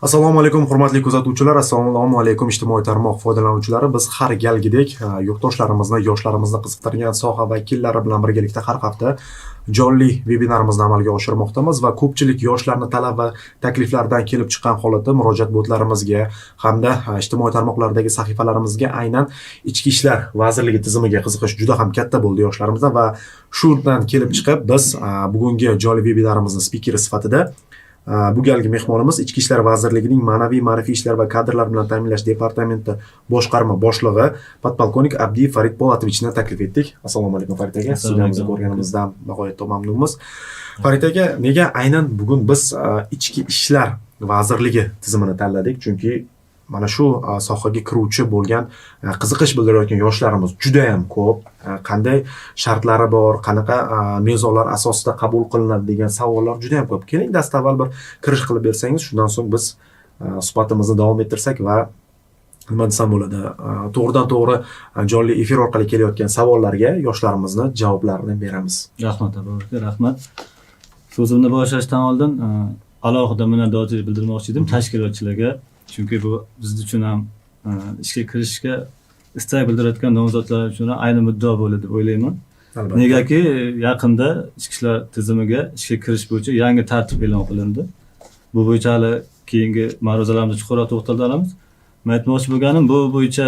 Assalomu alaykum hurmatli kuzatuvchilar, assalomu alaykum ijtimoiy tarmoq foydalanuvchilari. Biz har galgidek yurtdoshlarimizni, yoshlarimizni qiziqtirgan soha vakillari bilan birgalikda har hafta jonli vebinarimizni amalga oshirmoqdamiz va ko'pchilik yoshlarning talab va takliflaridan kelib chiqqan holatda murojaat botlarimizga hamda ijtimoiy tarmoqlardagi sahifalarimizga aynan Ichki ishlar vazirligi tizimiga qiziqish juda ham katta bo'ldi yoshlarimizdan va shundan kelib chiqib biz bugungi jonli vebinarimizni spikeri sifatida bu galgi mehmonimiz Ichki ishlar vazirligining ma'naviy ma'rifiy ishlar va kadrlar bilan ta'minlash departamenti boshqarma boshlig'i podpolkovnik Abdiyev Farid Polatovichni taklif etdik. Assalomu alaykum Farid aka. Studiyamizga ko'rganimizdan bag'oyatda mamnunmiz. Farid aka, nega aynan bugun biz Ichki ishlar vazirligi tizimini tanladik? Chunki mana shu sohaga kiruvchi bo'lgan qiziqish bildirayotgan yoshlarimiz juda ham ko'p. Qanday shartlari bor, qanaqa mezonlar asosida qabul qilinadi degan savollar juda ham ko'p. Keling dastavval bir kirish qilib bersangiz, shundan so'ng biz suhbatimizni davom ettirsak va nima desam bo'ladi, to'g'ridan to'g'ri jonli efir orqali kelayotgan savollarga yoshlarimizni javoblarini beramiz. Rahmat aka, rahmat. So'zimni boshlashdan oldin alohida minnatdorchilik bildirmoqchi edim tashkilotchilarga. Chunki bu biz uchun ham ishga kirishga istak bildirayotgan nomzodlar uchun ayni muddao bo'ladi deb o'ylayman. Negaki yaqinda ichki ishlar tizimiga ishga kirish bo'yicha yangi tartib e'lon qilindi. Bu bo'yicha hali keyingi ma'ruzalarimizda chuqurroq to'xtalamiz. Men aytmoqchi bo'lganim, bu bo'yicha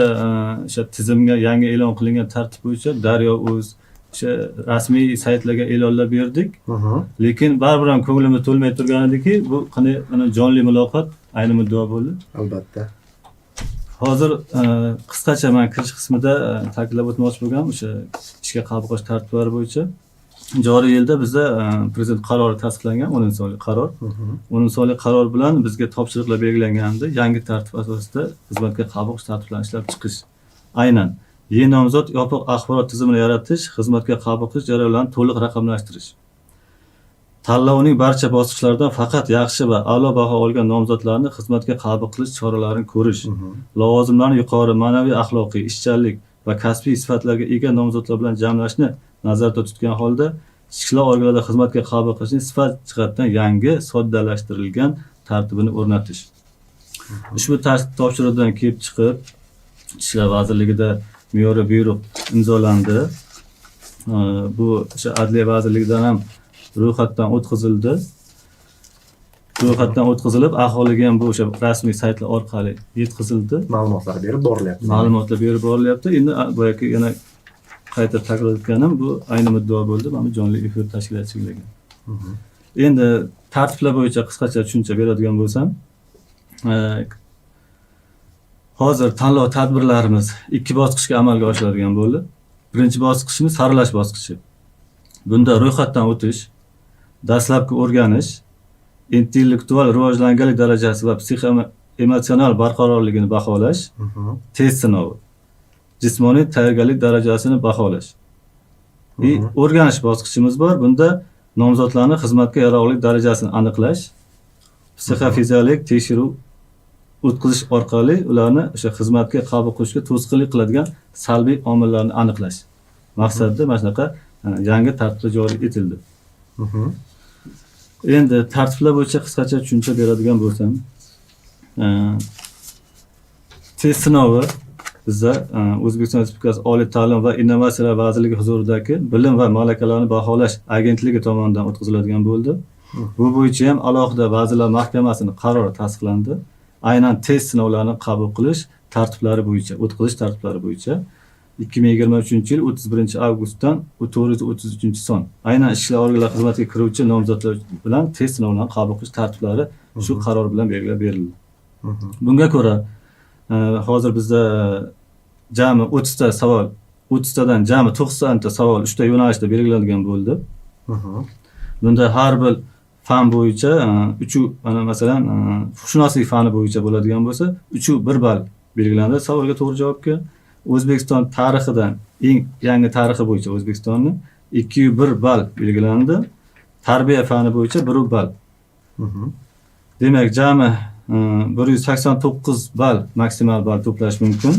o'sha tizimga yangi e'lon qilingan tartib bo'yicha Daryo.uz o'sha rasmiy saytlarga e'lonlar berdik. Lekin baribir ham ko'nglimiz to'lmay turgan ediki, bu qanday mana jonli muloqot ayni muddao bo'ldi. Albatta. Hozir qisqacha men kirish qismida ta'kidlab o'tmoqchi bo'lganim, o'sha ishga qabul qilish tartiblari bo'yicha joriy yilda bizda prezident qarori tasdiqlangan, 10-sonli qaror. 10-sonli qaror bilan bizga topshiriqlar belgilangandi. Yangi tartib asosida xizmatga qabul qilish tartiblarini ishlab chiqish. Aynan nomzod yopiq axborot tizimini yaratish, xizmatga qabul qilish jarayonlarini to'liq raqamlashtirish. Tanlovning barcha bosqichlaridan faqat yaxshi va a'lo baho olgan nomzodlarni xizmatga qabul qilish choralarini ko'rish, lavozimlarni yuqori ma'naviy, axloqiy, ishchanlik va kasbiy sifatlarga ega nomzodlar bilan jamlashni nazarda tutgan holda ichki ishlar organlarida xizmatga qabul qilishning sifat jihatdan yangi, soddalashtirilgan tartibini o'rnatish. Ushbu tartib topshiriqdan kelib chiqib, Ichki ishlar vazirligida me'yoriy buyruq imzolandi. Bu o'sha Adliya vazirligidan ham ro'yxatdan o'tkazildi. Ro'yxatdan o'tkazilib, aholiga ham bu o'sha rasmiy saytlar orqali yetkazildi. Ma'lumotlar berib borilyapti. Ma'lumotlar berib borilyapti. Endi boyagi yana qayta takror etganim, bu ayni muddao bo'ldi. Mana jonli efir tashkilotchilarga. Endi tartiblar bo'yicha qisqacha tushuncha beradigan bo'lsam, hozir tanlov tadbirlarimiz ikki bosqichga amalga oshiriladigan bo'ldi. Birinchi bosqichimiz saralash bosqichi. Bunda ro'yxatdan o'tish, dastlabki o'rganish, intellektual rivojlanganlik darajasi va psixoemotsional barqarorligini baholash, test sinovi, jismoniy tayyorgarlik darajasini baholash. O'rganish bosqichimiz bor. Bunda nomzodlarning xizmatga yaroqlilik darajasini aniqlash, psixofiziologik tekshiruv o'tkazish orqali ularni o'sha xizmatga qabul qilishga to'sqinlik qiladigan salbiy omillarni aniqlash maqsadida mana shunaqa yangi tartiblar joriy etildi. Endi tartiblar bo'yicha qisqacha tushuncha beradigan bo'lsam, test sinovi bizda O'zbekiston Respublikasi Oliy ta'lim va innovatsiyalar vazirligi huzuridagi bilim va malakalarni baholash agentligi tomonidan o'tkaziladigan bo'ldi. Bu bo'yicha ham alohida Vazirlar Mahkamasining qarori tasdiqlandi. Aynan test sinovlarini qabul qilish tartiblari bo'yicha, o'tkazish tartiblari bo'yicha 2023-yil 31-avgustdan 433-son. Aynan ichki ishlar organlari xizmatiga kiruvchi nomzodlar bilan test sinovlarini qabul qilish tartiblari shu qaror bilan belgilab berildi. Bunga ko'ra hozir bizda jami 30 ta savol, 30 tadan jami 90 ta savol 3 ta yo'nalishda belgilangan bo'ldi. Bunda har bir fan bo'yicha 3 mana masalan huquqshunoslik fani bo'yicha bo'ladigan bo'lsa 3 ball belgilandi savolga to'g'ri javobga. O'zbekiston tarixidan eng yangi tarixi bo'yicha O'zbekistonning 201 ball belgilandi. Tarbiya fani bo'yicha 1 ball. Demak, jami 189 ball maksimal ball to'plash mumkin.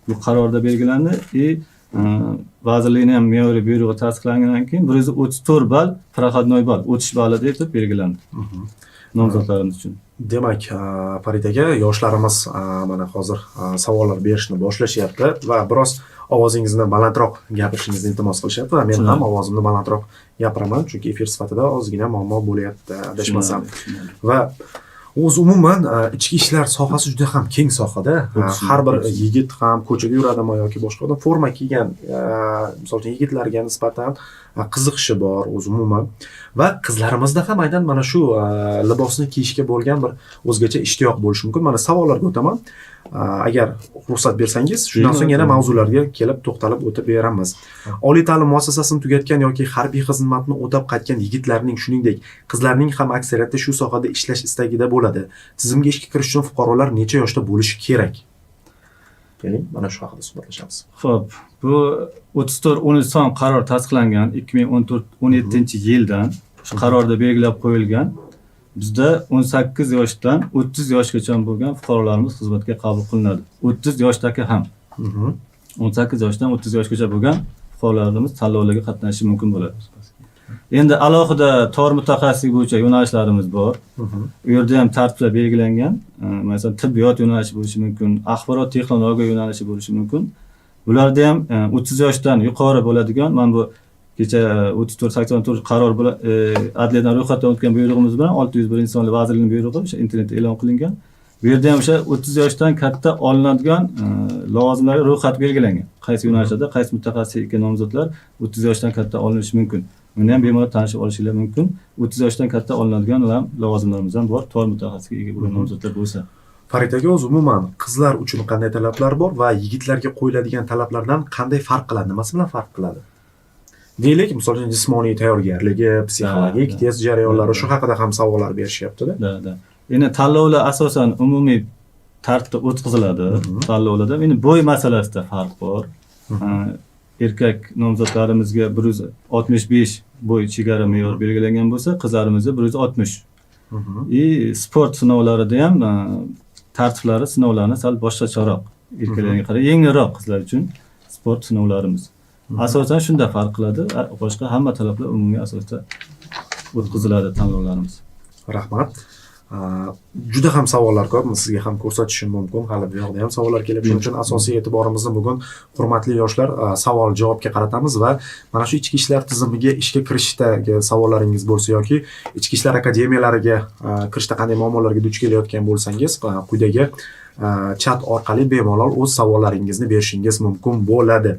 Bu qarorda belgilandi. Vazirlikning ham me'yoriy buyrug'i tasdiqlangandan keyin 134 ball prohodnoy ball, o'tish balli deb belgilandi. nomzodlarimiz uchun. Demak, Farid aka, yoshlarimiz mana hozir savollar berishni boshlashyapti va biroz ovozingizni balandroq gapirishingizni iltimos qilishyapti va men ham ovozimni balandroq gapiraman, chunki efir sifatida ozgina muammo bo'lyapti, adashmasam. Va o'zi umuman ichki ishlar sohasi juda ham keng sohada. Har bir yigit ham ko'chada yuradimi yoki boshqa odam forma kiygan, misol uchun yigitlarga nisbatan qiziqishi bor o'zi umuman. Va qizlarimizda ham aynan mana shu libosni kiyishga bo'lgan bir o'zgacha ishtiyoq bo'lishi mumkin. Mana savollarga o'taman. Agar ruxsat bersangiz, shundan so'ng yana mavzularga kelib to'xtalib o'tib beramiz. Oliy ta'lim muassasasini tugatgan yoki harbiy xizmatni o'tab qaytgan yigitlarning, shuningdek, qizlarning ham aksariyati shu sohada ishlash istagida bo'ladi. Tizimga ishga kirish uchun fuqarolar necha yoshda bo'lishi kerak? Keling, mana shu haqida suhbatlashamiz. Xo'p, bu 34-13 son qaror tasdiqlangan 2017-yildan shu qarorda belgilab qo'yilgan. Bizda 18 yoshdan 30 yoshgacha bo'lgan fuqarolarimiz xizmatga qabul qilinadi. 30 yoshdagi ham. 18 yoshdan 30 yoshgacha bo'lgan fuqarolarimiz tanlovlarga qatnashishi mumkin bo'ladi. Endi alohida tor mutaxassislik bo'yicha yo'nalishlarimiz bor. U yerda ham tartiblar belgilangan. Masalan, tibbiyot yo'nalishi bo'lishi mumkin, axborot texnologiya yo'nalishi bo'lishi mumkin. Bularda ham 30 yoshdan yuqori bo'ladigan, mana bu kecha 34-84 qaror bilan adliyadan ro'yxatdan o'tgan buyrug'imiz bilan 601-sonli vazirlik buyrug'i o'sha internetda e'lon qilingan. Bu yerda ham o'sha 30 yoshdan katta olinadigan lavozimlarga ro'yxat belgilangan. Qaysi yo'nalishlarda qaysi mutaxassis ekan nomzodlar 30 yoshdan katta olinishi mumkin. Buni ham bemalol tanishib olishingiz mumkin. 30 yoshdan katta olinadigan lavozimlarimiz ham bor, tor mutaxassisga ega bo'lgan nomzodlar bo'lsa. Farid aka, o'zi umuman qizlar uchun qanday talablar bor va yigitlarga qo'yiladigan talablardan qanday farq qiladi? Nimasi bilan farq qiladi? Deylik, misol uchun jismoniy tayyorgarligi, psixologik test jarayonlari, shu haqida ham savollar berishyapti-da. Da. Endi tanlovlar asosan umumiy tartibda o'tkaziladi. Tanlovlarda endi bo'y masalasida farq bor. Erkak nomzodlarimizga 165 bo'y chegara me'yor belgilangan bo'lsa, qizlarimizga 160. Sport sinovlarida ham tartiblari, sinovlarni sal boshqacharoq, erkaklarga qaraganda yengilroq qizlar uchun sport sinovlarimiz. Asosan shunda farq qiladi. Boshqa hamma talablar umumiy asosda o'tkaziladi tanlovlarimiz. Rahmat. Juda ham savollar ko'p, sizga ham ko'rsatishim mumkin. Hali bu yoqda ham savollar kelib, shuning uchun asosiy e'tiborimizni bugun hurmatli yoshlar savol-javobga qaratamiz va mana shu ichki ishlar tizimiga ishga kirishdagi savollaringiz bo'lsa yoki ichki ishlar akademiyalariga kirishda qanday muammolarga duch kelayotgan bo'lsangiz, quyidagi chat orqali bemalol o'z savollaringizni berishingiz mumkin bo'ladi.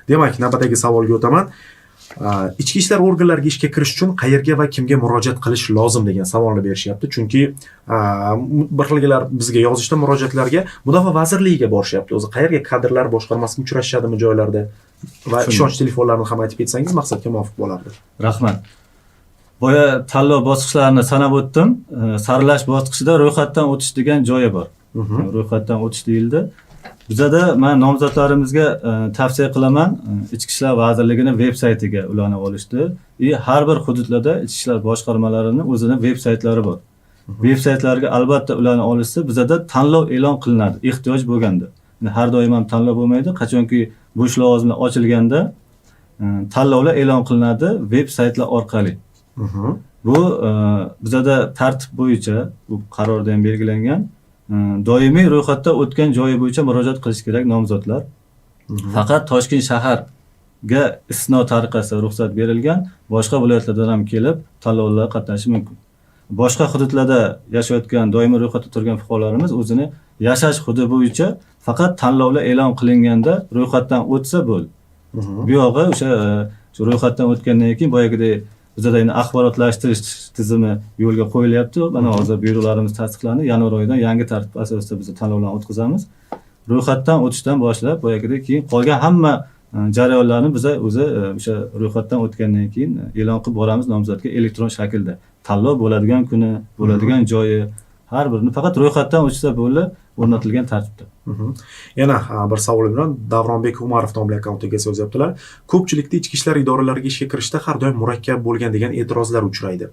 Demak, navbatdagi savolga o'taman. Ichki ishlar organlariga ishga kirish uchun qayerga va kimga murojaat qilish lozim degan savolni berishyapti. Chunki bir xilgilar bizga yozishda murojaatlarga Mudofaa vazirligiga borishyapti. O'zi qayerga, kadrlar boshqarmasiga uchrashadimi joylarda va ishonch telefonlarini ham aytib ketsangiz maqsadga muvofiq bo'lardi. Rahmat. Boya tanlov bosqichlarini sanab o'tdim. Saralash bosqichida ro'yxatdan o'tish degan joyi bor. Ro'yxatdan o'tish deyildi. Bizada men nomzodlarimizga tavsiya qilaman, Ichki ishlar vazirligining veb-saytiga ulanib olishdi. Har bir hududlarda ichki ishlar boshqarmalarining o'zining veb-saytlari bor. Veb-saytlariga albatta ulanib olishsa, bizada tanlov e'lon qilinadi, ehtiyoj bo'lganda. Har doim ham tanlov bo'lmaydi, qachonki bo'sh lavozimlar ochilganda tanlovlar e'lon qilinadi veb-saytlar orqali. Bu bizada tartib bo'yicha, bu qarorda ham belgilangan. Doimiy ro'yxatdan o'tgan joyi bo'yicha murojaat qilish kerak nomzodlar. Faqat Toshkent shaharga istisno tariqasida ruxsat berilgan, boshqa viloyatlardan ham kelib tanlovlarga qatnashishi mumkin. Boshqa hududlarda yashayotgan, doimiy ro'yxatda turgan fuqarolarimiz o'zini yashash hududi bo'yicha faqat tanlovlar e'lon qilinganda ro'yxatdan o'tsa bo'ldi. Bu yog'i o'sha ro'yxatdan o'tgandan keyin boyagidek bizda endi axborotlashtirish tizimi yo'lga qo'yilyapti. Mana hozir byurolarimiz tasdiqlandi. Yanvar oyidan yangi tartib asosida biz tanlovlarni o'tkazamiz. Ro'yxatdan o'tishdan boshlab boyagidek keyin qolgan hamma jarayonlarni biz o'zi o'sha ro'yxatdan o'tgandan keyin e'lon qilib boramiz nomzodga elektron shaklda. Tanlov bo'ladigan kuni, bo'ladigan joyi, har birini faqat ro'yxatdan o'tsa bo'ldi, o'rnatilgan tartibda. Yana bir savol bilan Davronbek Umarov nomli akkauntga yozyaptilar. Ko'pchilikda ichki ishlar idoralariga ishga kirishda har doim murakkab bo'lgan degan e'tirozlar uchraydi.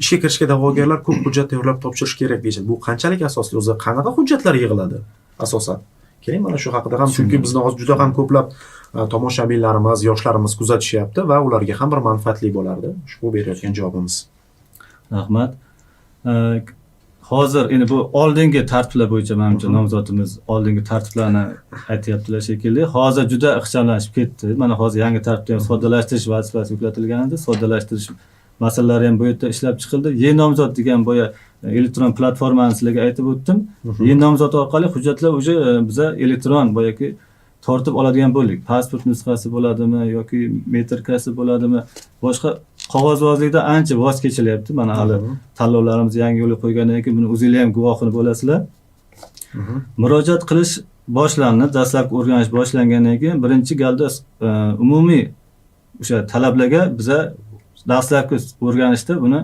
Ishga kirishga da'vogarlar ko'p hujjat tayyorlab topshirish kerak deyishadi. Bu qanchalik asosli? O'zi qanaqa hujjatlar yig'iladi asosan? Keling, mana shu haqida ham, chunki bizni hozir juda ham ko'plab tomoshabinlarimiz, yoshlarimiz kuzatishyapti va ularga ham bir manfaatli bo'lardi ushbu berayotgan javobimiz. Rahmat. hozir endi bu oldingi tartiblar bo'yicha menimcha nomzodimiz oldingi tartiblarni aytyaptilar shekilli. Hozir juda ixchamlashib ketdi. Mana hozir yangi tartibda ham soddalashtirish vazifasi yuklatilgan edi. Soddalashtirish masalalari ham bu yerda ishlab chiqildi. E-nomzod degan boya elektron platformani sizlarga aytib o'tdim. E-nomzod orqali hujjatlar уже biza elektron boyaki tortib oladigan bo'ldik. Pasport nusxasi bo'ladimi yoki metrkasi bo'ladimi, boshqa qog'ozbozlikdan ancha voz kechilyapti. Mana hali tanlovlarimiz yangi yo'lga qo'ygandan keyin buni o'zinglar ham guvohini bo'lasizlar. Murojaat qilish boshlandi, dastlabki o'rganish boshlangandan keyin birinchi galda umumiy o'sha talablarga biza dastlabki o'rganishda buni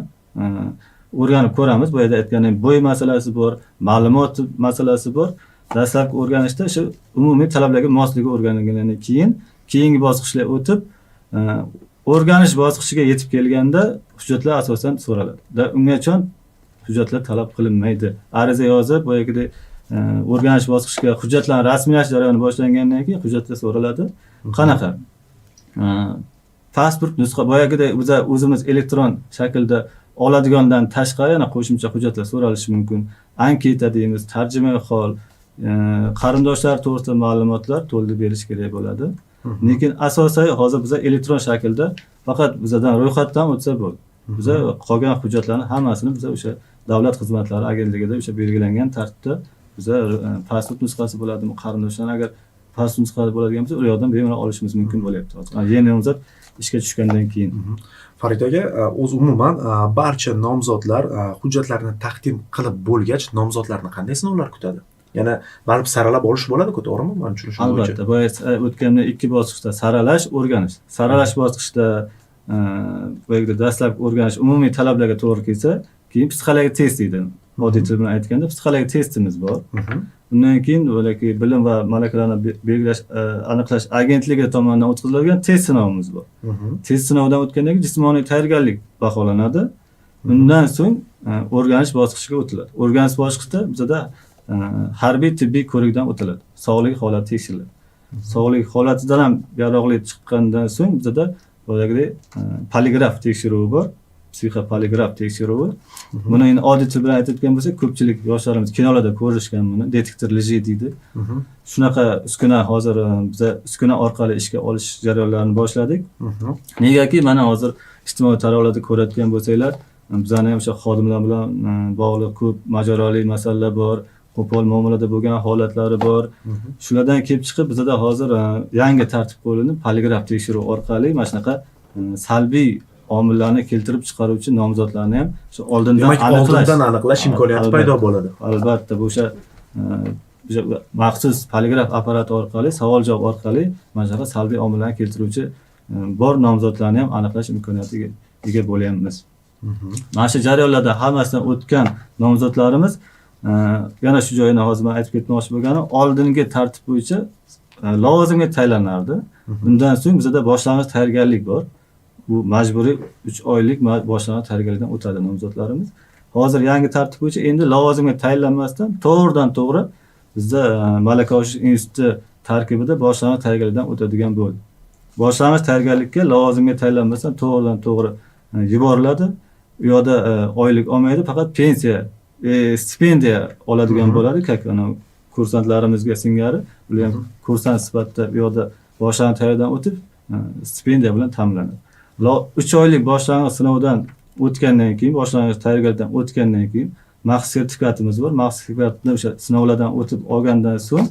o'rganib ko'ramiz. Bu yerda aytganim bo'y masalasi bor, ma'lumot masalasi bor. Dastlabki o'rganishda shu umumiy talablarga mosligi o'rganilgandan keyin keyingi bosqichlarga o'tib o'rganish bosqichiga yetib kelganda hujjatlar asosan so'raladi. Ungacha hujjatlar talab qilinmaydi. Ariza yozib boyagidek o'rganish bosqichiga hujjatlarni rasmiylash jarayoni boshlangandan keyin hujjatlar so'raladi. Qanaqa? Pasport nusxa boyagidek biz o'zimiz elektron shaklda oladigandan tashqari yana qo'shimcha hujjatlar so'ralishi mumkin. Anketa deymiz, tarjima hol, qarindoshlar to'g'risida ma'lumotlar to'ldirib berish kerak bo'ladi. Lekin asosiy hozir biz elektron shaklda faqat bizdan ro'yxatdan o'tsa bo'ldi. Biz qolgan hujjatlarni hammasini biz o'sha Davlat xizmatlari agentligida o'sha belgilangan tartibda biz pasport nusxasi bo'ladimi, qarindoshlar agar pasport nusxasi bo'ladigan bo'lsa, u yerdan bemalol olishimiz mumkin bo'lyapti. Yeni nomzod ishga tushgandan keyin. Farid aka, o'zi umuman barcha nomzodlar hujjatlarni taqdim qilib bo'lgach, nomzodlarni qanday sinovlar kutadi? Yana baribir saralab olish bo'ladi-ku, to'g'rimi? Men tushunishim bo'yicha. Albatta, boya o'tganda ikki bosqichda saralash, o'rganish. Saralash bosqichida boyagida dastlabki o'rganish umumiy talablarga to'g'ri kelsa, keyin psixologik test deydi. Oddiy til bilan aytganda psixologik testimiz bor. Undan keyin bo'laki bilim va malakalarni belgilash, aniqlash agentligi tomonidan o'tkaziladigan test sinovimiz bor. Test sinovidan o'tgandan keyin jismoniy tayyorgarlik baholanadi. Undan so'ng o'rganish bosqichiga o'tiladi. O'rganish bosqichida bizda harbiy tibbiy ko'rikdan o'tiladi. Sog'lik holati tekshiriladi. Sog'lik holatidan ham yaroqli chiqqandan so'ng bizda boyagidek poligraf tekshiruvi bor. Psixopoligraf tekshiruvi. Buni endi oddiy til bilan aytadigan bo'lsak, ko'pchilik yoshlarimiz kinolarda ko'rishgan buni, detektor leji deydi. Shunaqa uskuna hozir biz uskuna orqali ishga olish jarayonlarini boshladik. Negaki mana hozir ijtimoiy tarmoqlarda ko'radigan bo'lsanglar, bizning ham o'sha xodimlar bilan bog'liq ko'p mojaroli masalalar bor, qo'pol muomalada bo'lgan holatlari bor. Shulardan kelib chiqib bizda hozir yangi tartib qo'llanib, poligraf tekshiruv orqali mana shunaqa salbiy omillarni keltirib chiqaruvchi nomzodlarni ham shu oldindan aniqlash imkoniyati paydo bo'ladi. Albatta, bu o'sha maxsus poligraf apparati orqali, savol-javob orqali mana shunaqa salbiy omillarni keltiruvchi bor nomzodlarni ham aniqlash imkoniyatiga ega bo'lyapmiz. Mana shu jarayonlarda hammasidan o'tgan nomzodlarimiz yana shu joyini hozir men aytib ketmoqchi bo'lganim, oldingi tartib bo'yicha lavozimga tayinlanardi. Undan so'ng bizda boshlang'ich tayyorgarlik bor. Bu majburiy 3 oylik boshlang'ich tayyorgarlikdan o'tadi nomzodlarimiz. Hozir yangi tartib bo'yicha endi lavozimga tayinlanmasdan to'g'ridan-to'g'ri bizda Malaka oshish instituti tarkibida boshlang'ich tayyorgarlikdan o'tadigan bo'ldi. Boshlang'ich tayyorgarlikka lavozimga tayinlanmasdan to'g'ridan-to'g'ri yuboriladi. U yerda oylik olmaydi, faqat pensiya, stipendiya oladigan bo'ladi. Ana kursantlarimizga singari, ular ham kursant sifatida bu yerda boshlang'ich tayyorgarlikdan o'tib, stipendiya bilan ta'minlanadi. 3 oylik boshlang'ich sinovdan o'tgandan keyin, boshlang'ich tayyorgarlikdan o'tgandan keyin maxsus sertifikatimiz bor. Maxsus sertifikatni o'sha sinovlardan o'tib olgandan so'ng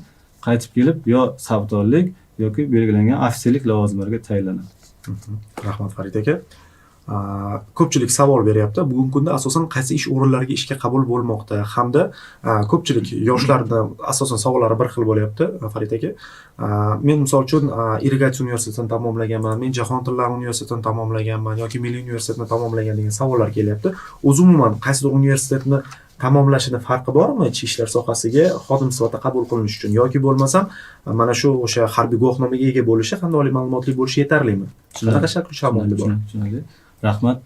qaytib kelib yo savdorlik yoki belgilangan ofitserlik lavozimlariga tayinlanadi. Rahmat Farid aka. Ko'pchilik savol beryapti. Bugungi kunda asosan qaysi ish o'rinlariga ishga qabul bo'lmoqda hamda ko'pchilik yoshlardan asosan savollari bir xil bo'lyapti Farid aka. Men misol uchun irrigatsiya universitetini tamomlaganman, men Jahon tillari universitetini tamomlaganman yoki Milliy universitetini tamomlagan degan savollar kelyapti. O'zi umuman qaysidir universitetni tamomlashida farqi bormi ichki ishlar sohasiga xodim sifatida qabul qilinish uchun yoki bo'lmasam mana shu o'sha harbiy guvohnomaga ega bo'lishi hamda oliy ma'lumotli bo'lishi yetarlimi? Qanaqa shart-sharoitlar bor? Rahmat.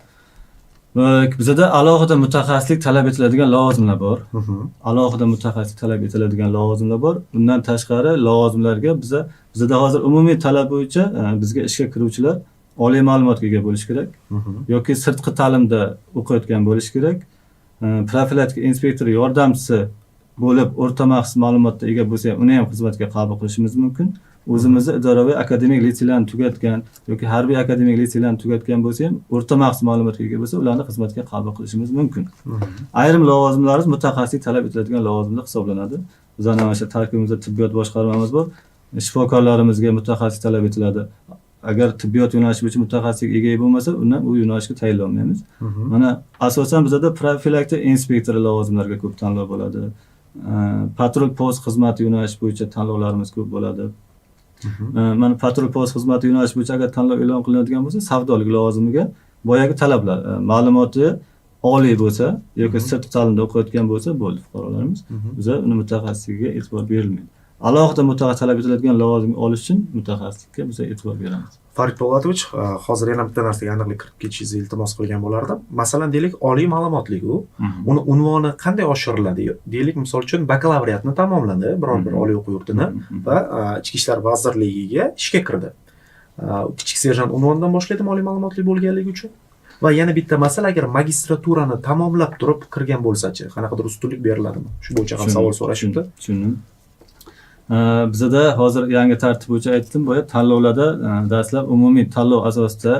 Bizda alohida mutaxassislik talab etiladigan lavozimlar bor. Alohida mutaxassislik talab etiladigan lavozimlar bor. Undan tashqari lavozimlarga bizda hozir umumiy talab bo'yicha bizga ishga kiruvchilar oliy ma'lumotga ega bo'lish kerak yoki sirtqi ta'limda o'qiyotgan bo'lish kerak profilaktika inspektori yordamchisi bo'lib o'rta maxsus ma'lumotga ega bo'lsa ham uni ham xizmatga qabul qilishimiz mumkin. O'zimizni idoraviy akademik litseylarni tugatgan yoki harbiy akademik litseylarni tugatgan bo'lsa ham o'rta maxsus ma'lumotga ega bo'lsa ularni xizmatga qabul qilishimiz mumkin. Ayrim lavozimlarimiz mutaxassislik talab etiladigan lavozimlar hisoblanadi. Bizning mana shu tarkibimizda tibbiyot boshqarmamiz bor. Shifokorlarimizga mutaxassis talab etiladi. Agar tibbiyot yo'nalishi bo'yicha mutaxassislik ega bo'lmasa, undan u yo'nalishga tayinlanmaymiz. Mana asosan bizda profilaktika inspektori lavozimlariga ko'p tanlov bo'ladi. Patrul post xizmati yo'nalishi bo'yicha tanlovlarimiz ko'p bo'ladi. Mana patrul post xizmati yo'nalishi bo'yicha agar tanlov e'lon qilinadigan bo'lsa, savdolik lavozimiga boyagi talablar, ma'lumoti oliy bo'lsa yoki sirtqi ta'limda o'qiyotgan bo'lsa bo'ldi fuqarolarimiz. Biza uni mutaxassisligiga e'tibor berilmaydi. Alohida mutaxassis talab etiladigan lavozimga olish uchun mutaxassislikka biz e'tibor beramiz. Farid Po'latovich, hozir yana bitta narsaga aniqlik kiritib ketishingizni iltimos qilgan bo'lardim. Masalan, deylik, oliy ma'lumotlik u. Uni unvoni qanday oshiriladi? Deylik, misol uchun bakalavriatni tamomladi, biror bir oliy o'quv yurtini va Ichki ishlar vazirligiga ishga kirdi. Kichik serjant unvonidan boshlaydi oliy ma'lumotli bo'lganligi uchun. Va yana bitta masala, agar magistraturani tamomlab turib kirgan bo'lsa-chi, qanaqadir ustunlik beriladimi? Shu bo'yicha ham savol so'rashibdi. Tushundim. Bizda hozir yangi tartib bo'yicha aytdim, boya tanlovlarda dastlab umumiy tanlov asosida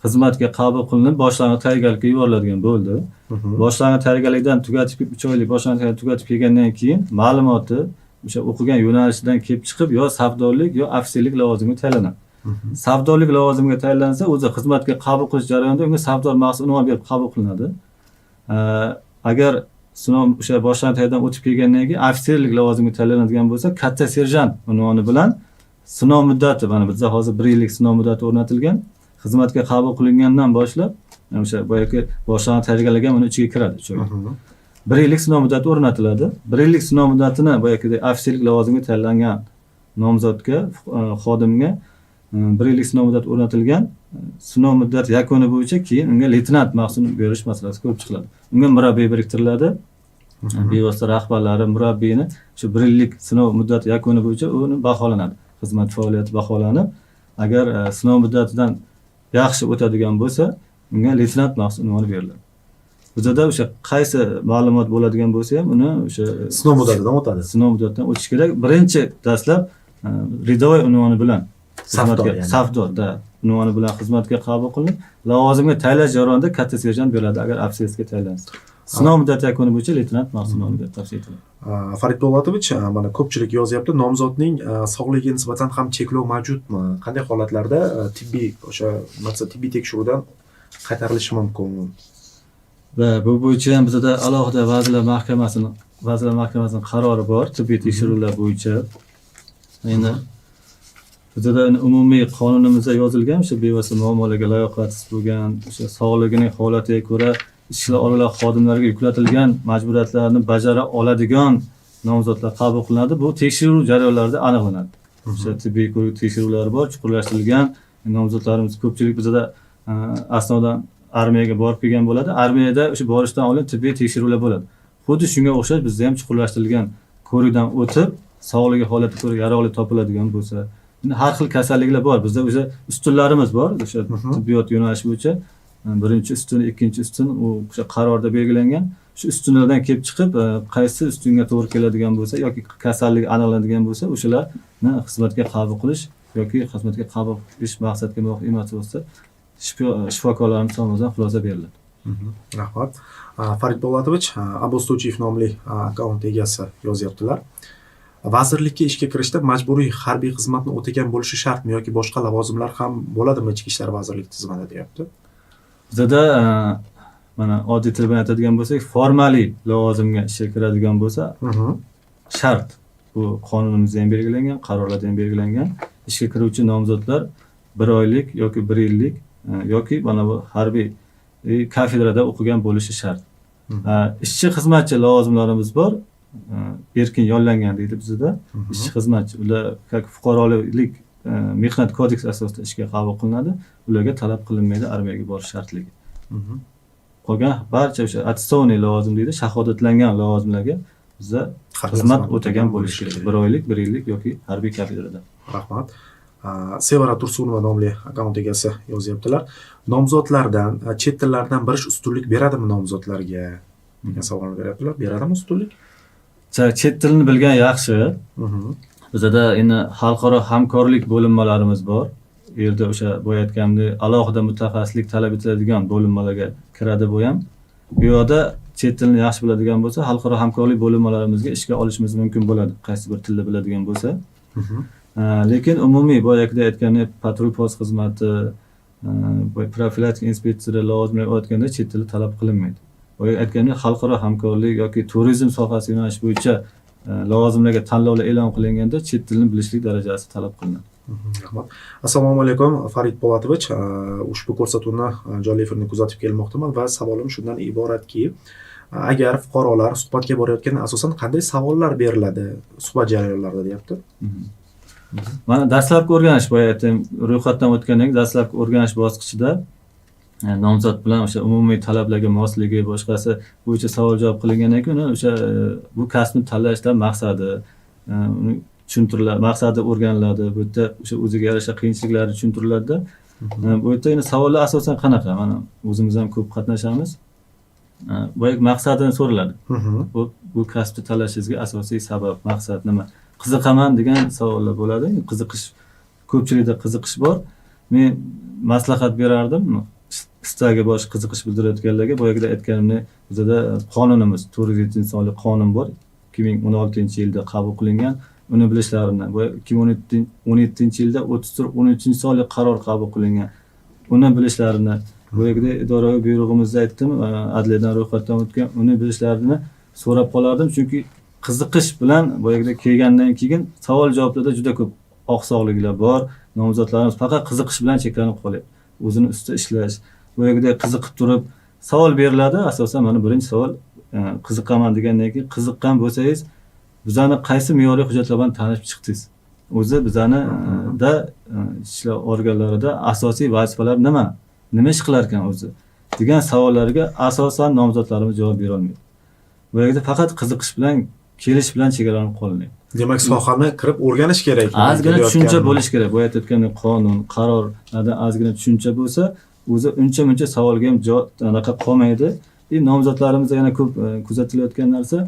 xizmatga qabul qilinib, boshlang'ich tayyorgarlikka yuboriladigan bo'ldi. Boshlang'ich tayyorgarlikdan tugatib, 3 oylik boshlang'ich tayyorgarlik tugatib kelgandan keyin ma'lumoti o'sha o'qigan yo'nalishidan kelib chiqib, yo savdolik yo ofitserlik lavozimiga tayyorlanadi. Savdolik lavozimiga tayyorlansa, o'zi xizmatga qabul qilish jarayonida unga savdor maxsus unvon berib qabul qilinadi. Agar sinov o'sha boshlang'ich tayyordan o'tib kelgandan keyin ofitserlik lavozimiga tayyorlanadigan bo'lsa, katta serjant unvoni bilan sinov muddati, mana bizda hozir 1 yillik sinov muddati o'rnatilgan. Xizmatga qabul qilingandan boshlab o'sha boyagi boshlang'ich tayyorgarlik ham uni ichiga kiradi. 1 yillik sinov muddati o'rnatiladi. 1 yillik sinov muddatini boyagi ofitserlik lavozimiga tayyorlangan nomzodga, xodimga 1 yillik sinov muddati o'rnatilgan. Sinov muddati yakuni bo'yicha keyin unga leytenant maqsadini berish masalasi ko'rib chiqiladi. Unga murabbiy biriktiriladi. Bevosita rahbarlari murabbiyni shu 1 yillik sinov muddati yakuni bo'yicha uni baholanadi. Xizmat faoliyati baholanib, agar sinov muddatidan yaxshi o'tadigan bo'lsa, unga leytenant maqsad unvoni beriladi. Bizda o'sha qaysi ma'lumot bo'ladigan bo'lsa ham uni o'sha sinov muddatidan o'tadi. Sinov muddatidan o'tish kerak. Birinchi dastlab ridovoy unvoni bilan savdorda unvoni bilan xizmatga qabul qilinib, lavozimga tayinlash jarayonida katta serjant beriladi agar ofitserga tayinlansa. Sinov muddati yakuni bo'yicha leytenant maqsad unvoni berib tavsiya etiladi. Farid Po'latovich, mana ko'pchilik yozyapti, nomzodning sog'ligiga nisbatan ham cheklov mavjudmi? Qanday holatlarda tibbiy o'sha tibbiy tekshiruvdan qaytarilishi mumkin? Va bu bo'yicha ham bizda alohida Vazirlar Mahkamasining qarori bor, tibbiy tekshiruvlar bo'yicha. Endi bizda umumiy qonunimizda yozilgan o'sha bevosita muammolarga layoqatsiz bo'lgan, o'sha sog'ligining holatiga ko'ra ishchilar organlar xodimlariga yuklatilgan majburiyatlarni bajara oladigan nomzodlar qabul qilinadi. Bu tekshiruv jarayonlarida aniqlanadi. O'sha tibbiy ko'rik tekshiruvlari bor, chuqurlashtirilgan nomzodlarimiz ko'pchilik bizda asnodan armiyaga borib kelgan bo'ladi. Armiyada o'sha borishdan oldin tibbiy tekshiruvlar bo'ladi. Xuddi shunga o'xshash bizda ham chuqurlashtirilgan ko'rikdan o'tib, sog'ligi holatiga ko'ra yaroqli topiladigan bo'lsa, har xil kasalliklar bor. Bizda o'sha ustunlarimiz bor, o'sha tibbiyot yo'nalishi bo'yicha birinchi ustun, ikkinchi ustun o'sha qarorda belgilangan. Shu ustunlardan kelib chiqib, qaysi ustunga to'g'ri keladigan bo'lsa yoki kasallik aniqlanadigan bo'lsa, o'shalarni xizmatga qabul qilish yoki xizmatga qabul qilish maqsadga muvofiq emas bo'lsa, shifokorlarimiz tomonidan xulosa beriladi. Rahmat. Farid Po'latovich, Abbos To'chiyev nomli akkaunt egasi yozyaptilar. Vazirlikka ishga kirishda majburiy harbiy xizmatni o'tagan bo'lishi shartmi yoki boshqa lavozimlar ham bo'ladimi Ichki ishlar vazirligi tizimida deyapti. Bizda mana oddiy til bilan aytadigan bo'lsak, formaliy lavozimga ishga kiradigan bo'lsa, shart. Bu qonunimizda ham belgilangan, qarorlarda ham belgilangan. Ishga kiruvchi nomzodlar 1 oylik yoki 1 yillik yoki mana bu harbiy kafedrada o'qigan bo'lishi shart. Ishchi xizmatchi lavozimlarimiz bor. Erkin yollangan deydi bizda. Ishchi xizmatchi, ular fuqarolik mehnat kodeksi asosida ishga qabul qilinadi. Ularga talab qilinmaydi armiyaga borish shartligi. Qolgan barcha o'sha attestovniy lavozim deydi, shahodatlangan lavozimlarga bizda xizmat o'tagan bo'lishi kerak. 1 oylik, 1 yillik yoki harbiy kafedrada. Rahmat. Sevara Tursunova nomli akkaunt egasi yozyaptilar. Nomzodlardan, chet tillaridan birish ustunlik beradimi nomzodlarga? degan savolni beryaptilar. Beradimi ustunlik? Chet tilini bilgan yaxshi. Mhm. Bizada endi xalqaro hamkorlik bo'linmalarimiz bor. U yerda o'sha boya aytganimdek alohida mutaxassislik talab etiladigan bo'linmalarga kiradi bu ham. Bu yerda chet tilini yaxshi biladigan bo'lsa, xalqaro hamkorlik bo'linmalarimizga ishga olishimiz mumkin bo'ladi, qaysi bir tilni biladigan bo'lsa. Mhm. Lekin umumiy boyagida aytgandek patrul post xizmati, profilaktik inspeksiya lavozimlariga o'tganda chet tili talab qilinmaydi. Boya aytgandek xalqaro hamkorlik yoki turizm sohasi yo'nalishi bo'yicha lavozimlarga tanlovlar e'lon qilinganda chet tilini bilishlik darajasi talab qilinadi. Rahmat. Assalomu alaykum Farid Polatovich. Ushbu ko'rsatuvni jonli efirni kuzatib kelmoqdaman va savolim shundan iboratki, agar fuqarolar suhbatga borayotganda asosan qanday savollar beriladi suhbat jarayonlarida deyapti. Mana dastlabki o'rganish boya aytdim, ro'yxatdan o'tgandan keyin dastlabki o'rganish bosqichida nomzod bilan o'sha umumiy talablarga mosligi, boshqasi bo'yicha savol-javob qilingandan keyin o'sha bu kasbni tanlashdan maqsadi, uni tushuntiriladi, maqsadi o'rganiladi. Bu yerda o'sha o'ziga yarasha qiyinchiliklari tushuntiriladi-da. Bu yerda endi savollar asosan qanaqa? Mana o'zimiz ham ko'p qatnashamiz. Boya maqsadini so'raladi. Bu kasbni tanlashingizga asosiy sabab, maqsad nima? Qiziqaman degan savollar bo'ladi. Qiziqish, ko'pchilikda qiziqish bor. Men maslahat berardim. Istagi bor, qiziqish bildirayotganlarga boyagida aytganimdek, bizda qonunimiz 407-sonli qonun bor. 2016-yilda qabul qilingan. Uni bilishlarini, bu 2017-yilda 13-sonli qaror qabul qilingan. Uni bilishlarini, boyagida idoraviy buyrug'imizda aytdim, adliyadan ro'yxatdan o'tgan, uni bilishlarini so'rab qolardim, chunki qiziqish bilan boyagida kelgandan keyin savol-javoblarda juda ko'p oqsoqliklar bor. Nomzodlarimiz faqat qiziqish bilan cheklanib qolyapti. O'zini ustida ishlash, boyagida qiziqib turib savol beriladi. Asosan mana birinchi savol qiziqaman degandan keyin qiziqqan bo'lsangiz, bizani qaysi me'yoriy hujjatlar bilan tanishib chiqdingiz? O'zi bizani da ishlar organlarida asosiy vazifalar nima? Nima ish qilar ekan o'zi? Degan savollarga asosan nomzodlarimiz javob bera olmaydi. Bu yerda faqat qiziqish bilan, kelish bilan chegaralanib qolinadi. Demak, sohani kirib o'rganish kerak. Ozgina tushuncha bo'lish kerak. Bu yerda aytgandek qonun, qarorlarda ozgina tushuncha bo'lsa, o'zi uncha-muncha savolga ham javob anaqa qolmaydi. Nomzodlarimizda yana ko'p kuzatilayotgan narsa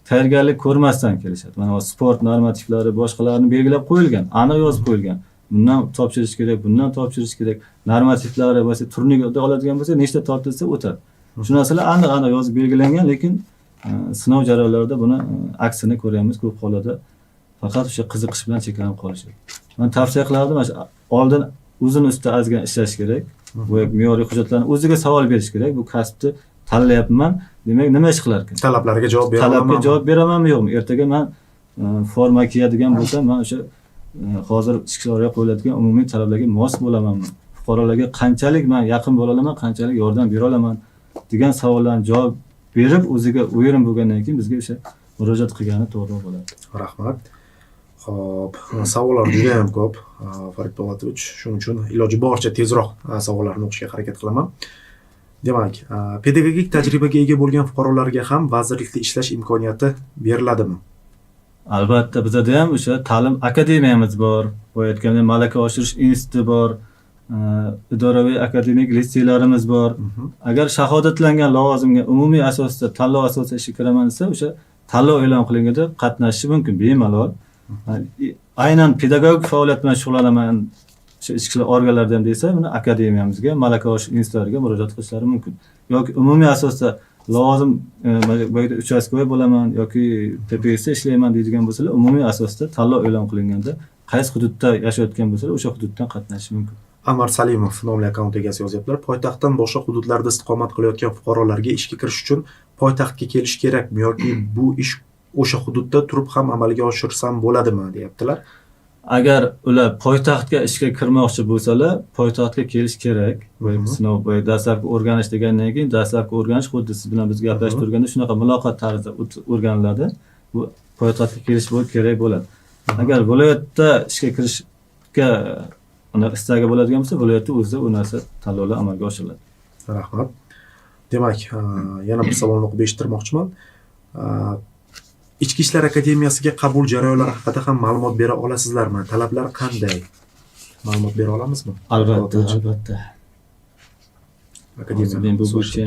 tayyorgarlik ko'rmasdan kelishadi. Mana sport normativlari, boshqalarni belgilab qo'yilgan, aniq yozib qo'yilgan. Bundan topshirish kerak, bundan topshirish kerak. Normativlari bo'lsa, turnirda oladigan bo'lsa, nechta tortilsa o'tadi. Shu narsalar aniq yozib belgilangan, lekin sinov jarayonlarida buni aksini ko'ryapmiz ko'p hollarda. Faqat o'sha qiziqish bilan cheklanib qolishadi. Men tavsiya qilardim, oldin o'zini ustida ozgina ishlash kerak. Bu me'yoriy hujjatlarni o'ziga savol berish kerak. Bu kasbni tanlayapman, demak nima ish qilar ekan? Talablarga javob beramanmi? Talabga javob beramanmi yo'qmi? Ertaga men forma kiyadigan bo'lsam, men o'sha hozir ichki ishlarga qo'yiladigan umumiy talablarga mos bo'lamanmi? Fuqarolarga qanchalik men yaqin bo'la olaman, qanchalik yordam bera olaman degan savollarga javob berib, o'ziga o'yirim bo'lgandan keyin bizga o'sha murojaat qilgani to'g'ri bo'ladi. Rahmat. Xo'p, savollar juda ham ko'p, Farid Polatovich. Shuning uchun iloji boricha tezroq savollarni o'qishga harakat qilaman. Demak, pedagogik tajribaga ega bo'lgan fuqarolarga ham vazirlikda ishlash imkoniyati beriladimi? Albatta, bizda ham o'sha ta'lim akademiyamiz bor, boya aytgandek malaka oshirish instituti bor, idoraviy akademik litseylarimiz bor. Agar shahodatlangan lavozimga umumiy asosda tanlov asosida ishga kiraman desa, o'sha tanlov e'lon qilinganda qatnashishi mumkin bemalol. Aynan pedagogik faoliyat bilan shug'ullanaman ichki ishlar organlarida ham desa, buni akademiyamizga, malaka oshirish institutlariga murojaat qilishlari mumkin. Yoki umumiy asosda lavozim bo'yicha uchastkovoy bo'laman yoki TPSda ishlayman deydigan bo'lsalar, umumiy asosda tanlov e'lon qilinganda qaysi hududda yashayotgan bo'lsalar, o'sha hududdan qatnashishi mumkin. Anvar Salimov nomli akkaunt egasi yozyaptilar. Poytaxtdan boshqa hududlarda istiqomat qilayotgan fuqarolarga ishga kirish uchun poytaxtga kelish kerakmi yoki bu ish o'sha hududda turib ham amalga oshirsam bo'ladimi deyaptilar. Agar ular poytaxtga ishga kirmoqchi bo'lsalar, poytaxtga kelish kerak. Bu sinov, bu dastlabki o'rganish degandan keyin dastlabki o'rganish xuddi siz bilan biz gaplashib turganda shunaqa muloqot tarzida o'rganiladi. Bu poytaxtga kelish kerak bo'ladi. Agar viloyatda ishga kirishga istagi bo'ladigan bo'lsa, viloyatda o'zida u narsa tanlovlar amalga oshiriladi. Rahmat. Demak, yana bir savolni o'qib eshittirmoqchiman. Ichki ishlar akademiyasiga qabul jarayonlari haqida ham ma'lumot bera olasizlarmi? Talablar qanday? Ma'lumot bera olamizmi? Albatta. Akademiya Men bu bo'yicha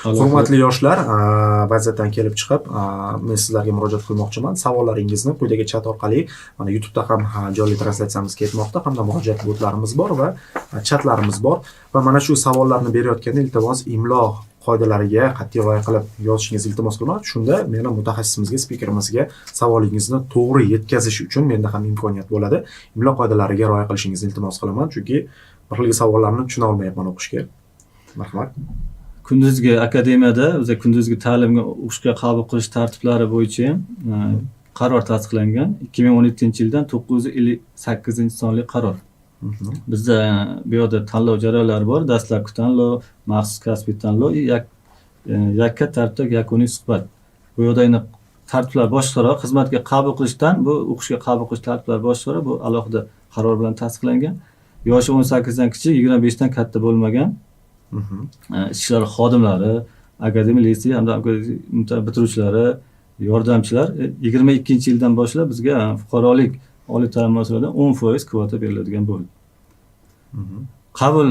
Hurmatli yoshlar, vaziyatdan kelib chiqib, men sizlarga murojaat qilmoqchiman. Savollaringizni quyidagi chat orqali, mana YouTube'da ham jonli translyatsiyamiz ketmoqda, hamda murojaat botlarimiz bor va chatlarimiz bor va mana shu savollarni berayotganda iltimos imlo qoidalariga qat'iy rioya qilib yozishingizni iltimos qilaman. Shunda meni mutaxassisimizga, spikerimizga savolingizni to'g'ri yetkazish uchun menda ham imkoniyat bo'ladi. Imlo qoidalariga rioya qilishingizni iltimos qilaman, chunki bir xil savollarni tushuna olmayapman o'qishga. Marhamat. Kunduzgi akademiyada o'zi kunduzgi ta'limga o'qishga qabul qilish tartiblari bo'yicha qaror tasdiqlangan. 2017-yildan 958-sonli qaror. Bizda bu yerda tanlov jarayonlari bor. Dastlabki tanlov, maxsus kasbiy tanlov, yakka tartibda yakuniy suhbat. Bu yerda endi tartiblar boshqaroq, xizmatga qabul qilishdan bu o'qishga qabul qilish tartiblari boshqaroq, bu alohida qaror bilan tasdiqlangan. Yoshi 18 dan kichik, 25 dan katta bo'lmagan ishchilar xodimlari, akademik litsey hamda bitiruvchilari, yordamchilar 22-yildan boshlab bizga fuqarolik oliy ta'lim muassasalaridan 10% kvota beriladigan bo'ldi. Qabul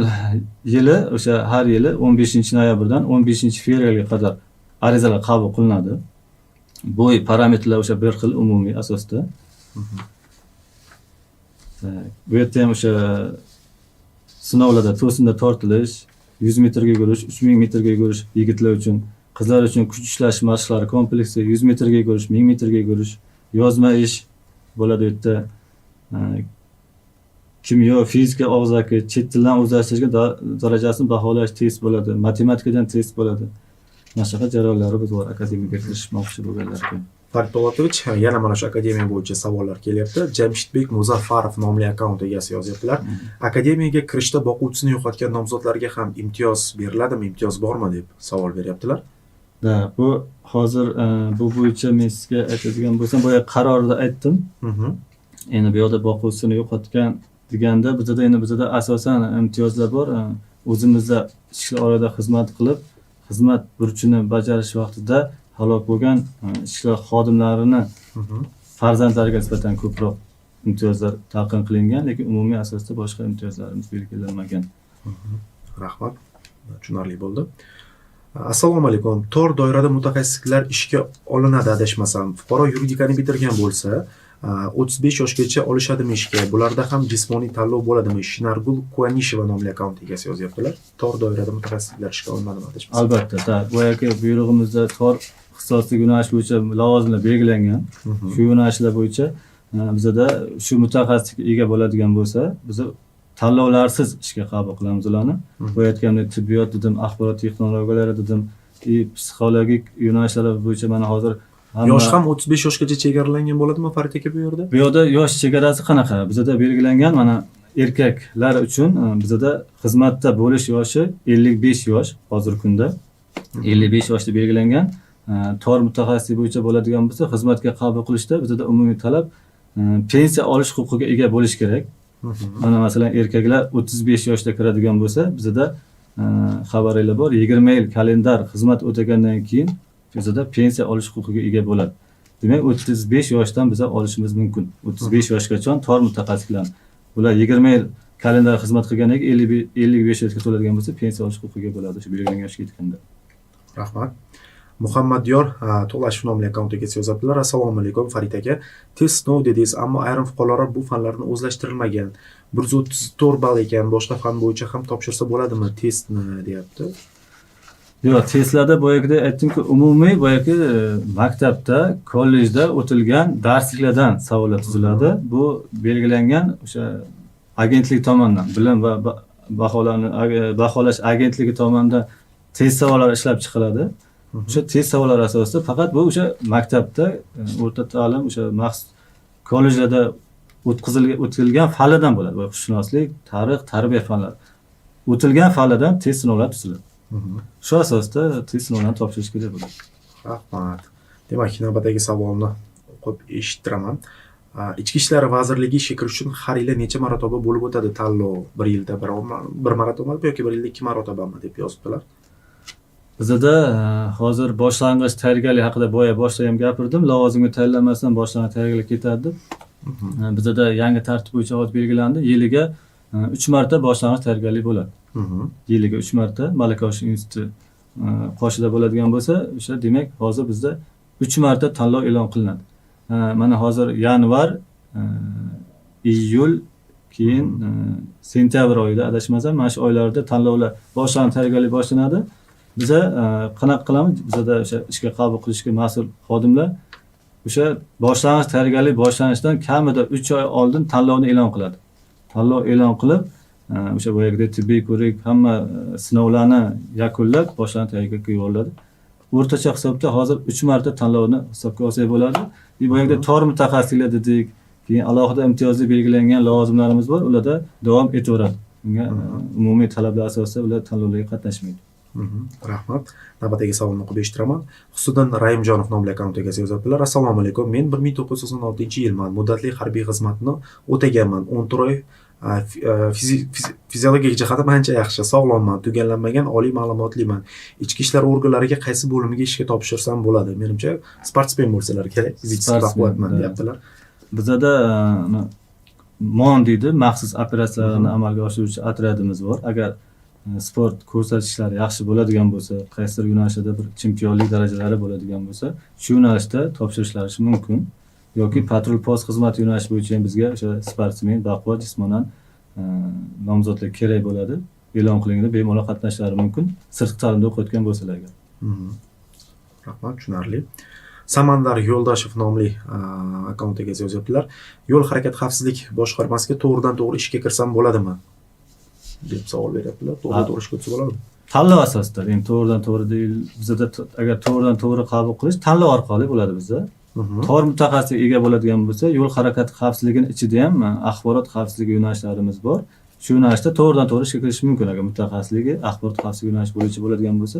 yili o'sha har yili 15-noyabrdan 15-fevralga qadar arizalar qabul qilinadi. Bu parametrlar o'sha bir xil umumiy asosda. Bu yerda ham o'sha sinovlarda to'sinda tortilish, 100 metrga yugurish, 3000 metrga yugurish yigitlar uchun, qizlar uchun kuch ishlash mashqlari kompleksi, 100 metrga yugurish, 1000 metrga yugurish, yozma ish bo'ladi. Bu yerda kimyo, fizika og'zaki, chet tildan o'zlashtirishga darajasini baholash test bo'ladi, matematikadan test bo'ladi. Mana shunaqa jarayonlarimiz bor akademiyaga kirishmoqchi bo'lganlarga. Farid Po'latovich, yana mana shu akademiya bo'yicha savollar kelyapti. Jamshidbek Muzaffarov nomli akkaunt egasi yozyaptilar. Akademiyaga kirishda boquvchisini yo'qotgan nomzodlarga ham imtiyoz beriladimi, imtiyoz bormi deb savol beryaptilar. Bu hozir bu bo'yicha men sizga aytadigan bo'lsam, boya qarorda aytdim. Endi bu yerda boquvchisini yo'qotgan deganda bizda asosan imtiyozlar bor. O'zimizda ishchi orada xizmat qilib, xizmat burchini bajarish vaqtida halok bo'lgan ishchilar xodimlarini farzandlariga nisbatan ko'proq imtiyozlar talqin qilingan, lekin umumiy asosda boshqa imtiyozlarimiz belgilanmagan. Rahmat. Tushunarli bo'ldi. Assalomu alaykum. Tor doirada mutaxassislar ishga olinadi adashmasam. Fuqaro yuridikani bitirgan bo'lsa, 35 yoshgacha olishadimi ishga? Bularda ham jismoniy tanlov bo'ladimi? Shinargul Kuanisheva nomli akkaunt egasi yozyaptilar. Tor doirada mutaxassislar ishga olinadimi adashmasam? Albatta, boyagi buyrug'imizda tor ixtisoslik yo'nalish bo'yicha lavozimlar belgilangan. Shu yo'nalishlar bo'yicha bizda shu mutaxassislikka ega bo'ladigan bo'lsa, biz tanlovlarsiz ishga qabul qilamiz ularni. Bu aytgandek tibbiyot dedim, axborot texnologiyalari dedim, psixologik yo'nalishlar bo'yicha mana hozir yosh ham 35 yoshgacha chegaralangan bo'ladimi Farid aka bu yerda? Bu yerda yosh chegarasi qanaqa? Bizda belgilangan mana erkaklar uchun bizda xizmatda bo'lish yoshi 55 yosh hozirgi kunda. 55 yoshda belgilangan. Tor mutaxassislik bo'yicha bo'ladigan bo'lsa, xizmatga qabul qilishda bizda umumiy talab pensiya olish huquqiga ega bo'lish kerak. Mana masalan erkaklar 35 yoshda kiradigan bo'lsa, bizda xabaringlar bor, 20 yil kalendar xizmat o'tagandan keyin bizda pensiya olish huquqiga ega bo'ladi. Demak, 35 yoshdan biz olishimiz mumkin. 35 yoshgacha tor mutaxassislar. Bular 20 yil kalendar xizmat qilgandan keyin 55 yoshga to'ladigan bo'lsa, pensiya olish huquqiga bo'ladi shu belgilangan yoshga yetganda. Rahmat. Muhammadyor To'lashev nomli akkaunt egasi yozadilar. Assalomu alaykum Farid aka. Test sinov dedingiz, ammo ayrim fuqarolar bu fanlarni o'zlashtirilmagan. 134 ball ekan, boshqa fan bo'yicha ham topshirsa bo'ladimi testni deyapti. Yo'q, testlarda boyagida aytdimki, umumiy boyagi maktabda, kollejda o'tilgan darsliklardan savollar tuziladi. Bu belgilangan o'sha agentlik tomonidan, bilim va baholash agentligi tomonidan test savollari ishlab chiqiladi. O'sha test savollari asosida faqat bu o'sha maktabda, o'rta ta'lim, o'sha maxsus kollejlarda o'tkazilgan fanlardan bo'ladi. Huquqshunoslik, tarix, tarbiya fanlari. O'tilgan fanlardan test sinovlar tuziladi. Shu asosda test sinovlarini topshirish kerak bo'ladi. Rahmat. Demak, navbatdagi savolni o'qib eshittiraman. Ichki ishlar vazirligi ishga kirish uchun har yili necha marotaba bo'lib o'tadi tanlov? Bir yilda bir marotaba yoki bir yilda 2 marotabami deb yozibdilar. Bizda hozir boshlang'ich tayyorgarlik haqida boshda ham gapirdim. Lavozimga tayinlanmasdan boshlang'ich tayyorgarlik ketadi. Bizda yangi tartib bo'yicha hozir belgilandi. Yiliga 3 marta boshlang'ich tayyorgarlik bo'ladi. Yiliga 3 marta Malaka oshirish instituti qoshida bo'ladigan bo'lsa, o'sha demak hozir bizda 3 marta tanlov e'lon qilinadi. Mana hozir yanvar, iyul, keyin sentyabr oyida adashmasam, mana shu oylarda tanlovlar tayyorgarlik boshlanadi. Biza qanaqa qilamiz? Bizada o'sha ishga qabul qilishga mas'ul xodimlar o'sha boshlang'ich tayyorgarlik boshlanishidan kamida 3 oy oldin tanlovni e'lon qiladi. Tanlov e'lon qilib, o'sha boyagidek tibbiy ko'rik, hamma sinovlarni yakunlab, boshlang'ich tayyorgarlikka yo'lladi. O'rtacha hisobda hozir 3 marta tanlovni hisobga olsak bo'ladi. Boyagidek tor mutaxassislar dedik, keyin alohida imtiyozli belgilangan lavozimlarimiz bor, ularda davom etaveradi. Unga umumiy talablar asosida ular tanlovlarga qatnashmaydi. Rahmat. Navbatdagi savolni o'qib eshitiraman. Xusudan Raimjonov nomli akkaunt egasi yozibdilar. Assalomu alaykum. Men 1996-yilman. Muddatli harbiy xizmatni o'taganman. 14 oy fiziologik jihatdan ancha yaxshi, sog'lomman, tugallanmagan, oliy ma'lumotliman. Ichki ishlar organlariga qaysi bo'limiga ishga topshirsam bo'ladi? Menimcha sportsmen bo'lsalar kerak, fiziksiy baquvvatman deyaptilar. Bizada MON deydi, maxsus operatsiyalarni amalga oshiruvchi otryadimiz bor. Agar sport ko'rsatishlari yaxshi bo'ladigan bo'lsa, qaysidir yo'nalishda bir chempionlik darajalari bo'ladigan bo'lsa, shu yo'nalishda topshirishlari mumkin. Yoki patrul post xizmat yo'nalishi bo'yicha ham bizga o'sha sportsmen, baquvvat jismonan nomzodlar kerak bo'ladi. E'lon qilinganda bemalol qatnashishlari mumkin, sirtqi ta'limda o'qiyotgan bo'lsalar. Rahmat, tushunarli. Samandar Yo'ldoshev nomli akkaunt egasi yozibdilar. Yo'l harakati xavfsizlik boshqarmasiga to'g'ridan-to'g'ri ishga kirsam bo'ladimi? deb savol beryaptilar. To'g'ri ishga o'tsa bo'ladimi? Tanlov asosida, endi to'g'ridan-to'g'ri deyil, bizda agar to'g'ridan-to'g'ri qabul qilish tanlov orqali bo'ladi bizda. Tor mutaxassisga ega bo'ladigan bo'lsa, yo'l harakati xavfsizligining ichida ham axborot xavfsizligi yo'nalishlarimiz bor. Shu yo'nalishda to'g'ridan-to'g'ri ishga kirish mumkin agar mutaxassisligi axborot xavfsizligi yo'nalishi bo'yicha bo'ladigan bo'lsa.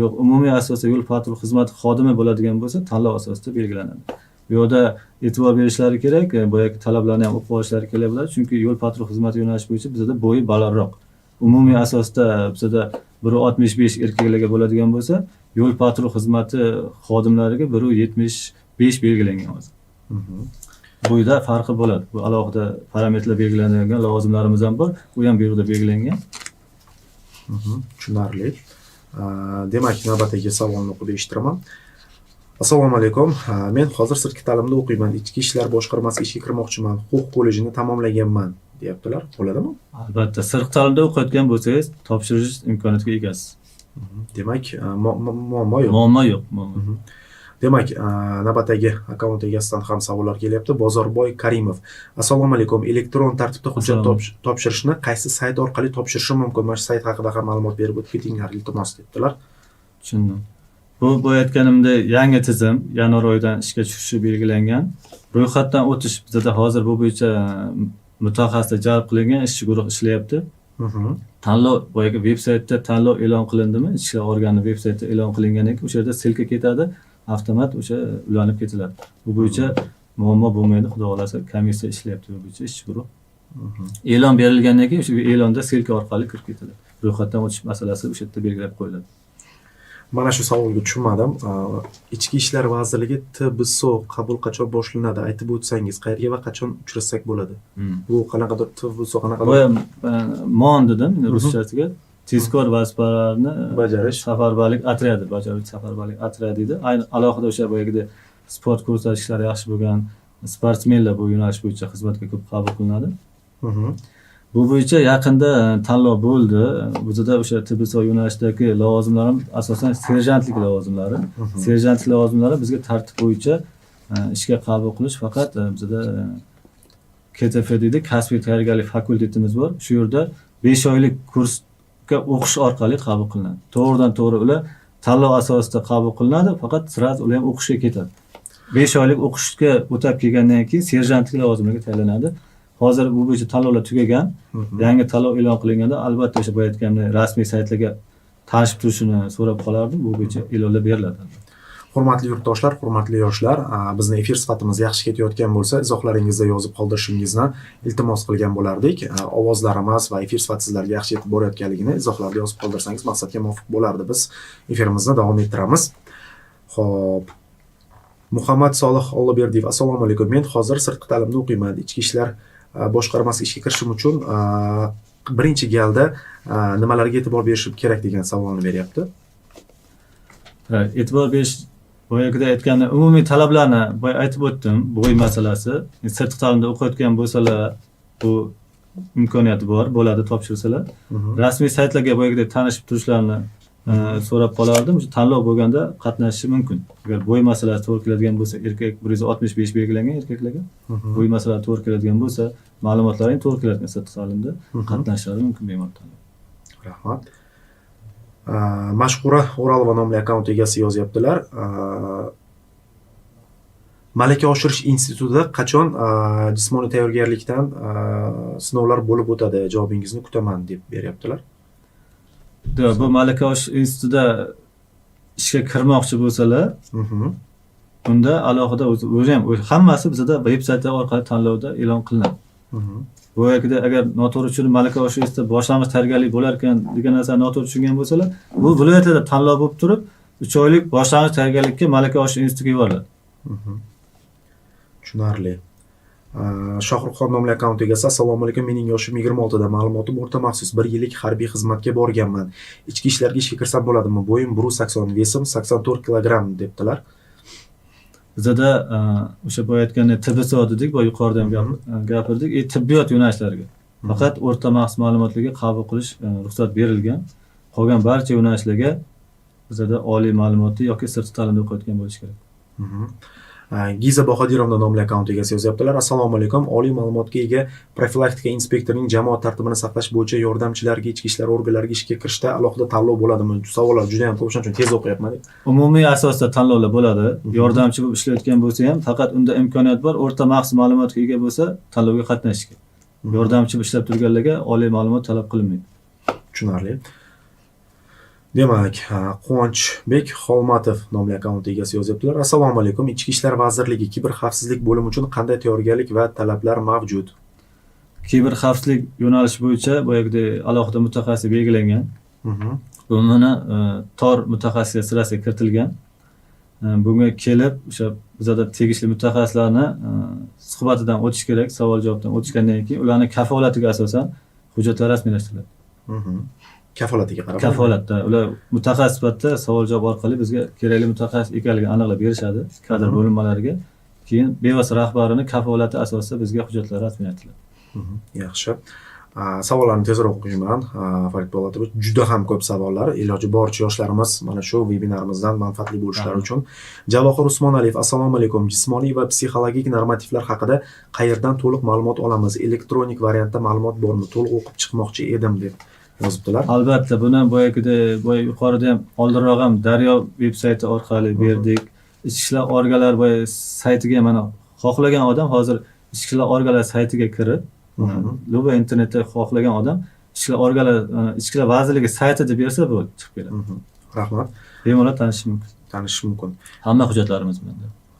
Yo'q, umumiy asosda yo'l patrul xizmati xodimi bo'ladigan bo'lsa, tanlov asosida belgilanadi. Bu yerda e'tibor berishlari kerak, boyagi talablarni ham o'qib olishlari kerak bo'ladi, chunki yo'l patrul xizmati yo'nalishi bo'yicha bizda bo'yi balandroq. Umumiy asosda bizda 1.65 erkaklarga bo'ladigan bo'lsa, yo'l patrul xizmati xodimlariga 1.75 belgilangan hozir. Bo'yda farqi bo'ladi. Bu alohida parametrlar belgilangan lavozimlarimiz ham bor, u ham bu yerda belgilangan. Tushunarli. Demak, navbatdagi savolni o'qib eshitiraman. Assalomu alaykum. Men hozir sirtqi ta'limda o'qiyman. Ichki ishlar boshqarmasiga ishga kirmoqchiman. Huquq kollejini tamomlaganman, deyaptilar. Bo'ladimi? Albatta, sirtqi ta'limda o'qiyotgan bo'lsangiz, topshirish imkoniyatiga egasiz. Demak, muammo yo'q. Muammo yo'q. Demak, navbatdagi akkaunt egasidan ham savollar kelyapti. Bozorboy Karimov. Assalomu alaykum. Elektron tartibda hujjat topshirishni qaysi sayt orqali topshirishim mumkin? Mana shu sayt haqida ham ma'lumot berib o'tib ketinglar, iltimos, debdilar. Tushundim. Bu aytganimdek yangi tizim yanvar oyidan ishga tushishi belgilangan. Ro'yxatdan o'tish bizda hozir bu bo'yicha mutaxassislar jalb qilingan ishchi guruh ishlayapti. Tanlov boyagi veb-saytda tanlov e'lon qilindimi? Ichki ishlar organi veb-saytida e'lon qilingandan keyin o'sha yerda silka ketadi, avtomat o'sha ulanib ketiladi. Bu bo'yicha muammo bo'lmaydi, xudo xolasa komissiya ishlayapti bu bo'yicha ishchi guruh. E'lon berilgandan keyin o'sha e'londa silka orqali kirib ketadi. Ro'yxatdan o'tish masalasi o'sha yerda belgilab qo'yiladi. Mana shu savolga tushunmadim. Ichki ishlar vazirligi TBSO qabul qachon boshlanadi? Aytib o'tsangiz, qayerga va qachon uchrashsak bo'ladi? Bu qanaqadir TBSO qanaqadir? MON dedim ruschasiga. Tezkor vazifalarni bajarish safarbarlik otryadi, bajaruvchi safarbarlik otryadi deydi. Ayni alohida o'sha boyagida sport ko'rsatishlari yaxshi bo'lgan sportsmenlar bu yo'nalish bo'yicha xizmatga ko'p qabul qilinadi. Bu bo'yicha yaqinda tanlov bo'ldi. Bizda o'sha TBSO yo'nalishidagi lavozimlar asosan serjantlik lavozimlari. Serjantlik lavozimlari bizga tartib bo'yicha ishga qabul qilish faqat bizda KTF deydi, kasbiy tayyorgarlik fakultetimiz bor. Shu yerda 5 oylik kursga o'qish orqali qabul qilinadi. To'g'ridan-to'g'ri ular tanlov asosida qabul qilinadi, faqat sirasi ular ham o'qishga ketadi. 5 oylik o'qishga o'tab kelgandan keyin serjantlik lavozimiga tayyorlanadi. Hozir bu bo'yicha tanlovlar tugagan. Yangi tanlov e'lon qilinganda albatta o'sha bu aytganimdek rasmiy saytlarga tanishib turishini so'rab qolardim. Bu bo'yicha e'lonlar beriladi. Hurmatli yurtdoshlar, hurmatli yoshlar, bizni efir sifatimiz yaxshi ketayotgan bo'lsa, izohlaringizda yozib qoldirishingizni iltimos qilgan bo'lardik. Ovozlarimiz va efir sifati sizlarga yaxshi yetib borayotganligini izohlarda yozib qoldirsangiz maqsadga muvofiq bo'lardi. Biz efirimizni davom ettiramiz. Xo'p. Muhammad Solih Olloberdiyev. Assalomu alaykum. Men hozir sirtqi ta'limda o'qiyman. Ichki ishlar boshqarmasiga ishga kirishim uchun birinchi galda nimalarga e'tibor berishim kerak degan savolni beryapti. E'tibor berish boyagida aytganda umumiy talablarni boya aytib o'tdim. Bo'y masalasi. Sirtqi ta'limda o'qiyotgan bo'lsalar, bu imkoniyati bor, bo'ladi topshirsalar. Rasmiy saytlarga boyagidek tanishib turishlarini so'rab qolardim. O'sha tanlov bo'lganda qatnashishi mumkin. Agar bo'y masalasi to'g'ri keladigan bo'lsa, erkak 165 belgilangan erkaklarga, bo'y masalasi to'g'ri keladigan bo'lsa, ma'lumotlaring to'g'ri keladigan sirtqi ta'limda qatnashishlari mumkin bemor tanlov. Rahmat. Mashhura O'rolova nomli akkaunt egasi yozyaptilar. Malaka oshirish institutida qachon jismoniy tayyorgarlikdan sinovlar bo'lib o'tadi? Javobingizni kutaman deb beryaptilar. Bu malaka oshirish institutida ishga kirmoqchi bo'lsalar, unda alohida o'zi ham hammasi bizda veb-saytlar orqali tanlovda e'lon qilinadi. Bu yerda agar noto'g'ri tushunib malaka oshirish institutida boshlang'ich tayyorgarlik bo'lar ekan degan narsani noto'g'ri tushungan bo'lsalar, bu viloyatlarda tanlov bo'lib turib, 3 oylik boshlang'ich tayyorgarlikka malaka oshirish institutiga yuboriladi. Tushunarli. Shohruxxon nomli akkaunt egasi: assalomu alaykum, mening yoshim 26 da, ma'lumotim o'rta maxsus, 1 yillik harbiy xizmatga borganman. Ichki ishlarga ishga kirsam bo'ladimi? Bo'yim 180, vesim 84 kilogramm debdilar. Bizda o'sha boya aytgan TBS dedik, boya yuqorida ham gapirdik, tibbiyot yo'nalishlariga faqat o'rta maxsus ma'lumotlarga qabul qilish ruxsat berilgan. Qolgan barcha yo'nalishlarga bizda oliy ma'lumotli yoki sirtqi ta'limda o'qiyotgan bo'lish kerak. Giza Bohodirovna nomli akkaunt egasi yozyaptilar: assalomu alaykum, oliy ma'lumotga ega profilaktika inspektorining jamoat tartibini saqlash bo'yicha yordamchilarga ichki ishlar organlariga ishga kirishda alohida tanlov bo'ladimi? Savollar juda ham ko'p, shuning uchun tez o'qiyapman. Umumiy asosda tanlovlar bo'ladi. Yordamchi bo'lib ishlayotgan bo'lsa ham, faqat unda imkoniyat bor, o'rta maxsus ma'lumotga ega bo'lsa tanlovga qatnashishga. Yordamchi bo'lib ishlab turganlarga oliy ma'lumot talab qilinmaydi. Tushunarli. Demak, Quvonchbek Xolmatov nomli akkaunt egasi yozyaptilar: assalomu alaykum, Ichki ishlar vazirligi kiber xavfsizlik bo'limi uchun qanday tayyorgarlik va talablar mavjud? Kiber xavfsizlik yo'nalishi bo'yicha boyagidek alohida mutaxassis belgilangan. Buni tor mutaxassislar sirasiga kiritilgan. Bunga kelib o'sha bizda tegishli mutaxassislarni suhbatidan o'tish kerak, savol-javobdan o'tishgandan keyin ularning kafolatiga asosan hujjatlar rasmiylashtiriladi. Kafolatiga qarab. Kafolatda ular mutaxassis sifatida savol-javob orqali bizga kerakli mutaxassis ekanligini aniqlab berishadi kadr bo'linmalariga. Keyin bevosita rahbarining kafolati asosida bizga hujjatlar rasmiylashtiriladi. Yaxshi. Savollarni tezroq o'qiyman. Farid Po'latovich, juda ham ko'p savollar. Iloji boricha yoshlarimiz mana shu vebinarimizdan manfaatli bo'lishlari uchun. Javohir Usmonaliyev: assalomu alaykum, jismoniy va psixologik normativlar haqida qayerdan to'liq ma'lumot olamiz? Elektronik variantda ma'lumot bormi? To'liq o'qib chiqmoqchi edim deb yozibdilar. Albatta, buni boya yuqorida ham oldinroq ham Daryo veb-sayti orqali berdik. Ichki ishlar organlari saytiga mana xohlagan odam hozir ichki ishlar organlari saytiga kirib, Luba internetda xohlagan odam ichki ishlar organlari ichki ishlar vazirligi sayti deb bersa bo'ldi, chiqib keladi. Rahmat. Bemalol tanishish mumkin. Tanishish mumkin. Hamma hujjatlarimiz bilan.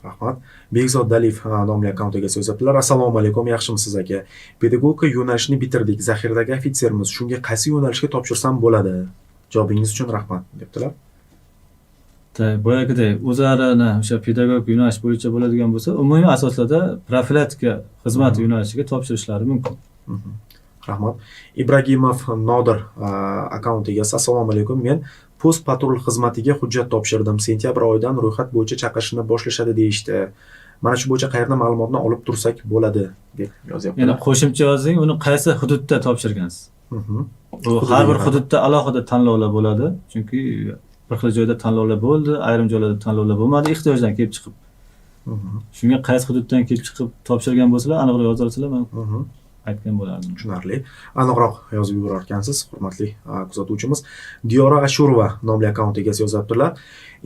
Rahmat. Bekzod Daliyev nomli akkaunt egasi yozyaptilar: assalomu alaykum, yaxshimisiz aka? Pedagogika yo'nalishini bitirdik, zaxiradagi ofitsermiz. Shunga qaysi yo'nalishga topshirsam bo'ladi? Javobingiz uchun rahmat debdilar. Boyagidek o'zlarini o'sha pedagogik yo'nalish bo'yicha bo'ladigan bo'lsa, umumiy asoslarda profilaktika xizmati yo'nalishiga topshirishlari mumkin. Rahmat. Ibragimov Nodir akkaunt egasi: assalomu alaykum, men post patrul xizmatiga hujjat topshirdim. Sentyabr oyidan ro'yxat bo'yicha chaqirishni boshlashadi deyishdi. Mana shu bo'yicha qayerdan ma'lumotni olib tursak bo'ladi deb yozyaptilar. Yana qo'shimcha yozing, uni qaysi hududda topshirgansiz? Bu har bir hududda alohida tanlovlar bo'ladi, chunki bir xil joyda tanlovlar bo'ldi, ayrim joylarda tanlovlar bo'lmadi, ehtiyojdan kelib chiqib. Shunga qaysi hududdan kelib chiqib topshirgan bo'lsalar, aniqroq yozilsalar, men aytgan bo'lardim. Tushunarli. Aniqroq yozib yuborar ekansiz, hurmatli kuzatuvchimiz. Diyora Ashurova nomli akkaunt egasi yozibdilar: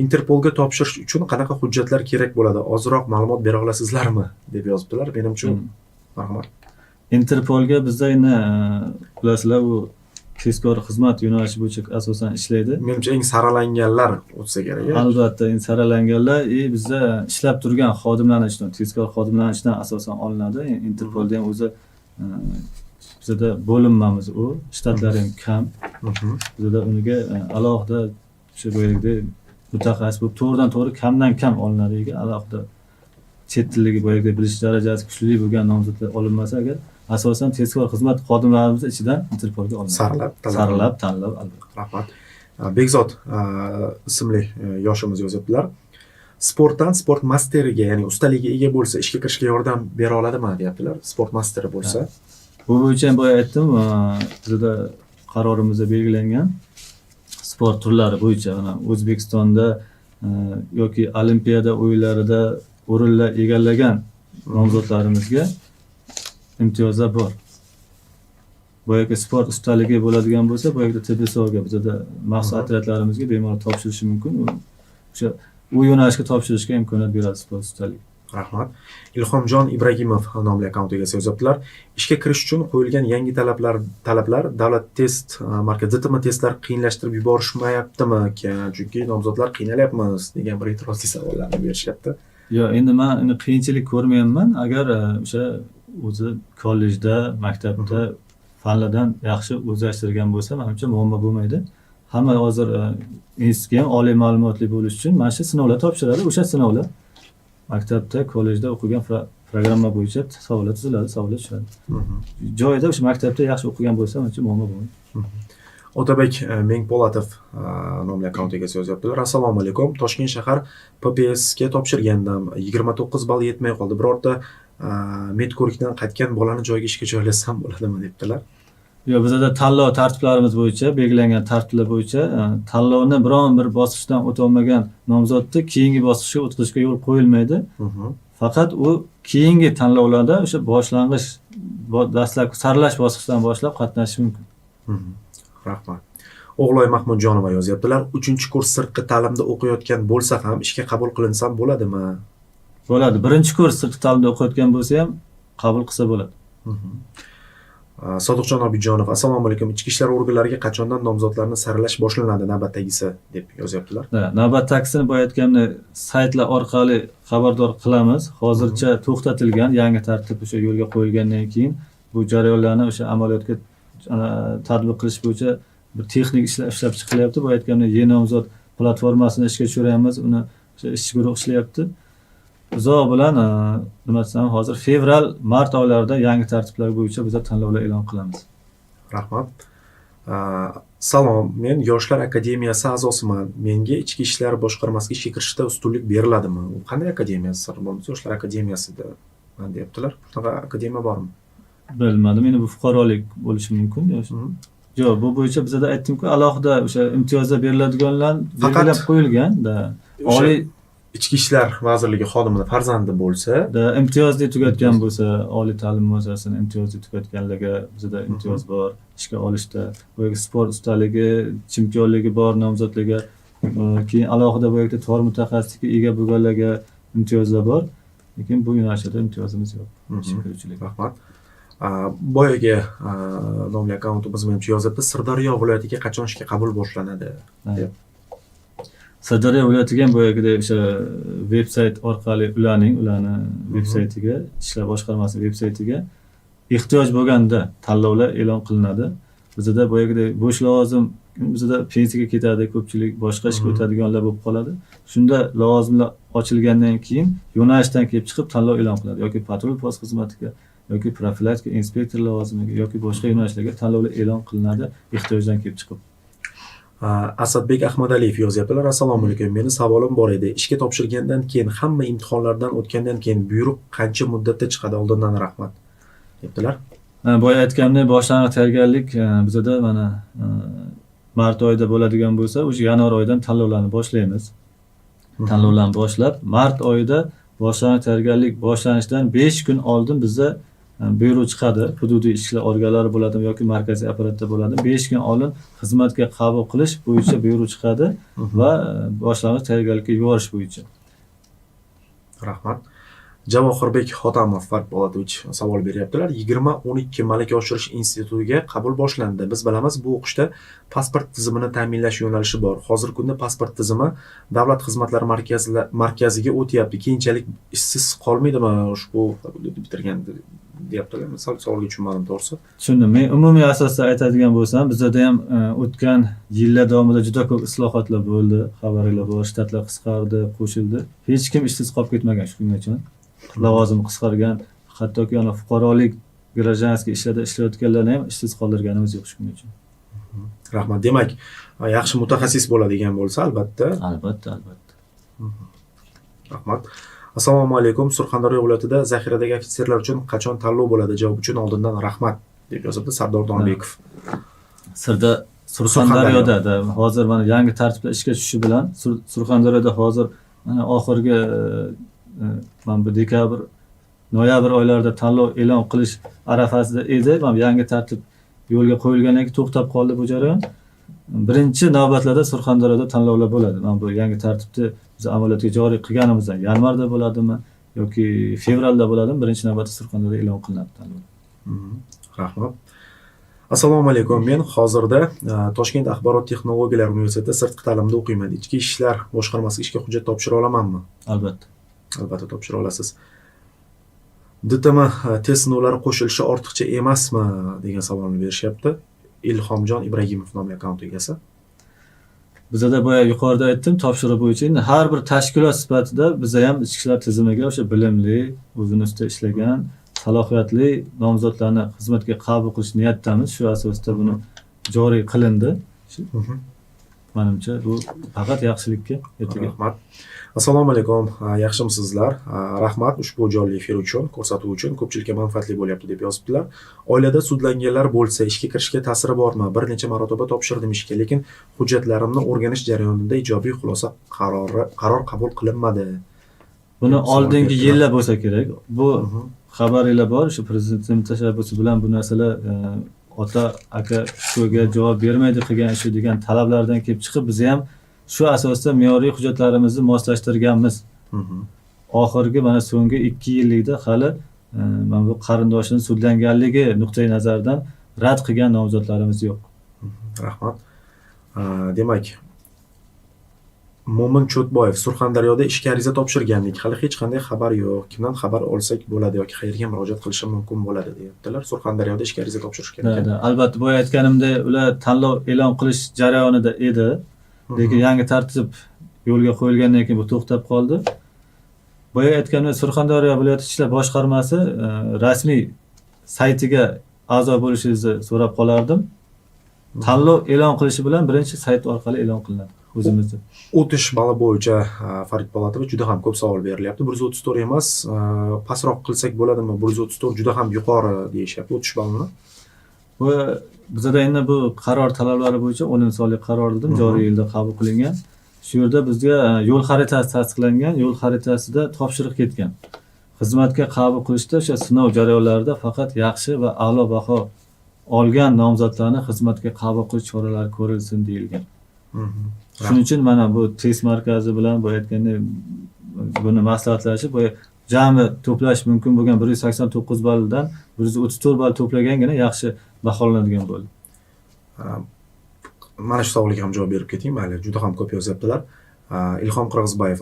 Interpolga topshirish uchun qanaqa hujjatlar kerak bo'ladi? Ozroq ma'lumot bera olasizlarmi? deb yozibdilar. Menimcha rahmat. Interpolga bizda endi bilasizlar, u tezkor xizmat yo'nalishi bo'yicha asosan ishlaydi. Menimcha eng saralanganlar o'tsa kerak. Albatta, eng saralanganlar bizda ishlab turgan xodimlarning ichidan, tezkor xodimlarning ichidan asosan olinadi. Interpolda ham o'zi bizda bo'linmamiz, u shtatlari ham kam. Bizda uniga alohida o'sha bo'yagidek mutaxassis bo'lib to'g'ridan to'g'ri kamdan kam olinadi. Alohida chet tilligi bo'yagidek bilish darajasi kuchli bo'lgan nomzodlar olinmasa agar, asosan tezkor xizmat xodimlarimiz ichidan Interpolga olinadi. Saralab, tanlab albatta. Rahmat. Bekzod ismli yoshimiz yozyaptilar. Sportdan sport masteriga, ya'ni ustaligiga ega bo'lsa, ishga kirishga yordam bera oladimi deyaptilar. Sport masteri bo'lsa. Bu bo'yicha ham boya aytdim, bizda qarorimizda belgilangan sport turlari bo'yicha mana O'zbekistonda yoki olimpiada o'yinlarida o'rinlar egallagan nomzodlarimizga imtiyozlar bor. Boyagi sport ustaligi bo'ladigan bo'lsa, boyagi TBSOga bizda maxsus otryadlarimizga bemalol topshirishi mumkin. O'sha u yo'nalishga topshirishga imkoniyat beradi sport ustaligi. Rahmat. Ilhomjon Ibragimov nomli akkaunt egasi yozyaptilar. Ishga kirish uchun qo'yilgan yangi talablar davlat test markazi DTM testlar qiyinlashtirib yuborishmayaptimi? Chunki nomzodlar qiynalyapmiz degan bir e'tirozli savollarni berishyapti. Yo'q, endi men qiyinchilik ko'rmayapman. Agar o'sha o'zi kollejda, maktabda fanlardan yaxshi o'zlashtirgan bo'lsa, menimcha muammo bo'lmaydi. Hamma hozir institutga ham oliy ma'lumotli bo'lish uchun mana shu sinovlar topshiradi. O'sha sinovlar maktabda, kollejda o'qigan programma bo'yicha savollar tuziladi, savollar tushadi. Joyida o'sha maktabda yaxshi o'qigan bo'lsa, menimcha muammo bo'lmaydi. Otabek Mengpo'latov nomli akkaunt egasi yozyaptilar. Assalomu alaykum. Toshkent shahar PPS ga topshirgandim. 29 ball yetmay qoldi. Birorta medko'rikdan qaytgan bolani joyiga ishga joylashsam bo'ladimi debdilar. Yo'q, bizda tanlov tartiblarimiz bo'yicha, belgilangan tartiblar bo'yicha tanlovni biron bir bosqichdan o'tolmagan nomzodni keyingi bosqichga o'tkazishga yo'l qo'yilmaydi. Faqat u keyingi tanlovlarda o'sha boshlang'ich dastlabki saralash bosqichidan boshlab qatnashishi mumkin. Rahmat. O'g'loy Mahmudjonova yozyaptilar. 3-kurs sirtqi ta'limda o'qiyotgan bo'lsa ham ishga qabul qilinsam bo'ladimi? Bo'ladi. 1-kurs sirtqi ta'limda o'qiyotgan bo'lsa ham qabul qilsa bo'ladi. Sodiqjon Obidjonov, assalomu alaykum. Ichki ishlar organlariga qachondan nomzodlarni saralash boshlanadi navbatdagisi deb yozyaptilar. Navbatdagisini boya aytganimdek saytlar orqali xabardor qilamiz. Hozircha to'xtatilgan, yangi tartib o'sha yo'lga qo'yilgandan keyin bu jarayonlarni o'sha amaliyotga tatbiq qilish bo'yicha bir texnik ishlar ishlab chiqilyapti. Bu aytganimdek e-nomzod platformasini ishga tushiramiz, uni ishchi guruh ishlayapti. Uzoq bilan nima desam, hozir fevral-mart oylarida yangi tartiblar bo'yicha biz tanlovlar e'lon qilamiz. Rahmat. Salom, men Yoshlar akademiyasi a'zosiman. Menga ichki ishlar boshqarmasiga ishga kirishda ustunlik beriladimi? U qanday akademiyasi? Yoshlar akademiyasida deyaptilar. Shunaqa akademiya bormi? Bilmadim. Endi bu fuqarolik bo'lishi mumkin. Yo'q, bu bo'yicha bizda aytdim-ku, alohida o'sha imtiyozlar beriladiganlar belgilab qo'yilgan-da. Oliy Ichki ishlar vazirligi xodimini farzandi bo'lsa, imtiyozli tugatgan bo'lsa, oliy ta'lim muassasasini imtiyozli tugatganlarga bizda imtiyoz bor ishga olishda. Boyagi sport ustaligi, chempionligi bor nomzodlarga, keyin alohida boyagi tor mutaxassislikka ega bo'lganlarga imtiyozlar bor. Lekin bu yo'nalishda imtiyozimiz yo'q. Rahmat. Boyagi nomli akkauntimiz menimcha yozyapti. Sirdaryo viloyatiga qachon ishga qabul boshlanadi deb. Sirdaryo viloyatiga ham boyagidek o'sha veb-sayt orqali ularni veb-saytiga, ishlar boshqarmasi veb-saytiga ehtiyoj bo'lganda tanlovlar e'lon qilinadi. Bizda boyagidek bo'sh lavozim, bizda pensiyaga ketadi, ko'pchilik boshqa ishga o'tadiganlar bo'lib qoladi. Shunda lavozimlar ochilgandan keyin yo'nalishdan kelib chiqib tanlov e'lon qiladi yoki patrul post xizmatiga yoki profilaktika inspektor lavozimiga yoki boshqa yo'nalishlarga tanlovlar e'lon qilinadi ehtiyojdan kelib chiqib. Asadbek Ahmadaliyev yozyaptilar. Assalomu alaykum. Meni savolim bor edi. Ishga topshirgandan keyin hamma imtihonlardan o'tgandan keyin buyruq qancha muddatda chiqadi? Oldindan rahmat debdilar. Boya aytganimdek, boshlang'ich tayyorgarlik bizda mana mart oyida bo'ladigan bo'lsa, o'sha yanvar oyidan tanlovlarni boshlaymiz. Tanlovlarni boshlab, mart oyida boshlang'ich tayyorgarlik boshlanishidan 5 kun oldin bizda buyruq chiqadi. Hududiy ishlar organlari bo'ladimi yoki markaziy apparatda bo'ladimi? 5 kun oldin xizmatga qabul qilish bo'yicha buyruq chiqadi va boshlang'ich tayyorgarlikka yuborish bo'yicha. Rahmat. Javohirbek Xotamov Farboladovich savol beryaptilar. 20-12 malaka oshirish institutiga qabul boshlandi. Biz bilamiz, bu o'qishda pasport tizimini ta'minlash yo'nalishi bor. Hozirgi kunda pasport tizimi davlat xizmatlari markaziga o'tyapti. Keyinchalik ishsiz qolmaydimi ushbu bitirgan deyaptilar. Misol savolga tushunmadim to'g'risi. Tushundim. Men umumiy asosda aytadigan bo'lsam, bizda ham o'tgan yillar davomida juda ko'p islohotlar bo'ldi. Xabaringlar bor, shtatlar qisqardi, qo'shildi. Hech kim ishsiz qolib ketmagan shu kungacha. Lavozim qisqargan, hattoki fuqarolik grajanskiy ishlarda ishlayotganlarni ham ishsiz qoldirganimiz yo'q shu kungacha. Rahmat. Demak, yaxshi mutaxassis bo'ladigan bo'lsa, albatta. Albatta. Rahmat. Assalomu alaykum. Surxondaryo viloyatida zaxiradagi ofitserlar uchun qachon tanlov bo'ladi? Javob uchun oldindan rahmat deb yozibdi Sardor Donbekov. Sirda Surxondaryoda hozir mana yangi tartibda ishga tushishi bilan Surxondaryoda hozir mana oxirgi mana bu dekabr, noyabr oylarida tanlov e'lon qilish arafasida edi. Mana yangi tartib yo'lga qo'yilgandan keyin to'xtab qoldi bu jarayon. Birinchi navbatlarda Surxondaryoda tanlovlar bo'ladi. Mana bu yangi tartibni biz amaliyotga joriy qilganimizda yanvarda bo'ladimi yoki fevralda bo'ladimi? Birinchi navbatda Surxondaryoda e'lon qilinadi tanlov. Rahmat. Assalomu alaykum. Men hozirda Toshkent axborot texnologiyalari universitetida sirtqi ta'limda o'qiyman. Ichki ishlar boshqarmasiga ishga hujjat topshira olamanmi? Albatta. Albatta topshira olasiz. DTM test sinovlari qo'shilishi ortiqcha emasmi degan savolni berishyapti. Ilhomjon Ibragimov nomli akkaunt egasi. Bizda boya yuqorida aytdim, topshiriq bo'yicha endi har bir tashkilot sifatida bizda ham ichki ishlar tizimiga o'sha bilimli, o'zini ustida ishlagan, salohiyatli nomzodlarni xizmatga qabul qilish niyatdamiz. Shu asosda buni joriy qilindi. Menimcha bu faqat yaxshilikka ertaga. Rahmat. Assalomu alaykum. Yaxshimisizlar? Rahmat ushbu jonli efir uchun, ko'rsatuv uchun ko'pchilikka manfaatli bo'lyapti deb yozibdilar. Oilada sudlanganlar bo'lsa, ishga kirishga ta'siri bormi? Bir necha marotaba topshirdim ishga, lekin hujjatlarimni o'rganish jarayonida ijobiy xulosa qaror qabul qilinmadi. Buni oldingi yillar bo'lsa kerak. Bu xabaringlar bor, shu prezidentning tashabbusi bilan bu narsalar ota aka shuga javob bermaydi qilgan ishi degan talablardan kelib chiqib biz ham shu asosda me'yoriy hujjatlarimizni moslashtirganmiz. Oxirgi mana so'nggi 2 yillikda hali mana bu qarindoshining sudlanganligi nuqtai nazaridan rad qilgan nomzodlarimiz yo'q. Rahmat. Demak, Mo'min Cho'tboyev Surxondaryoda ishga ariza topshirgandik. Hali hech qanday xabar yo'q. Kimdan xabar olsak bo'ladi yoki qayerga murojaat qilishim mumkin bo'ladi deyaptilar. Surxondaryoda ishga ariza topshirish kerak. Albatta, boya aytganimdek, ular tanlov e'lon qilish jarayonida edi. Lekin yangi tartib yo'lga qo'yilgandan keyin bu to'xtab qoldi. Boya aytganimdek, Surxondaryo viloyat ishlar boshqarmasi rasmiy saytiga a'zo bo'lishingizni so'rab qolardim. Tanlov e'lon qilishi bilan birinchi sayt orqali e'lon qilinadi. O'zimizda. O'tish bali bo'yicha Farid Po'latovich juda ham ko'p savol berilyapti. 134 emas, pastroq qilsak bo'ladimi? 134 juda ham yuqori deyishyapti o'tish balini. Bu bizda endi bu qaror talablari bo'yicha 10 sonli qaror dedim, joriy yilda qabul qilingan. Shu yerda bizga yo'l xaritasi tasdiqlangan, yo'l xaritasida topshiriq ketgan. Xizmatga qabul qilishda o'sha sinov jarayonlarida faqat yaxshi va a'lo baho olgan nomzodlarni xizmatga qabul qilish choralari ko'rilsin deyilgan. Shuning uchun mana bu test markazi bilan bu aytganda buni maslahatlashib, bu jami to'plash mumkin bo'lgan 189 balldan 134 ball to'plagangina yaxshi baholanadigan bo'ldi. Mana shu savolga ham javob berib keting, mayli. Juda ham ko'p yozyaptilar. Ilhom Qirg'izboyev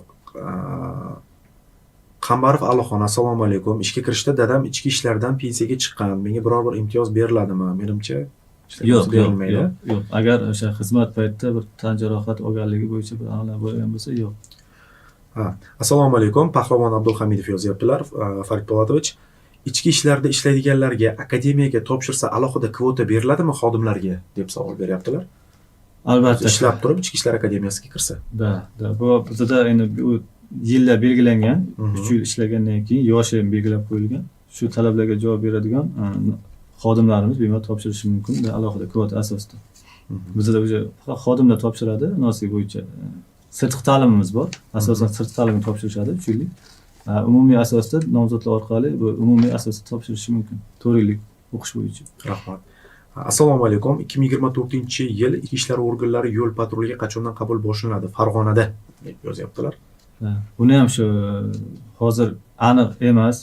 Qambarov Alixon, assalomu alaykum. Ishga kirishda dadam ichki ishlardan pensiyaga chiqqan. Menga biror bir imtiyoz beriladimi? Menimcha yo'q. Agar o'sha xizmat paytida bir tan jarohat olganligi bo'yicha bir aniqlik bo'lgan bo'lsa, yo'q. Assalomu alaykum. Pahlavon Abdulhamidov yozyaptilar. Farid Po'latovich, ichki ishlarda ishlaydiganlarga akademiyaga topshirsa alohida kvota beriladimi xodimlarga deb savol beryaptilar. Albatta. Ishlab turib ichki ishlar akademiyasiga kirsa. Bu bizda endi bu yillar belgilangan, 3 yil ishlagandan keyin yoshi belgilab qo'yilgan. Shu talablarga javob beradigan xodimlarimiz bemalol topshirishi mumkin alohida kvota asosida. Bizda o'sha xodimlar topshiradi, nosik bo'yicha. Sirtqi ta'limimiz bor. Asosan sirtqi ta'limni topshirishadi 3 yillik. Umumiy asosda nomzodlar orqali bu umumiy asosda topshirishi mumkin. 4 yillik o'qish bo'yicha. Rahmat. Assalomu alaykum. 2024-yil ichki ishlar organlari yo'l patruliga qachondan qabul boshlanadi? Farg'onada deb yozyaptilar. Buni ham shu hozir aniq emas.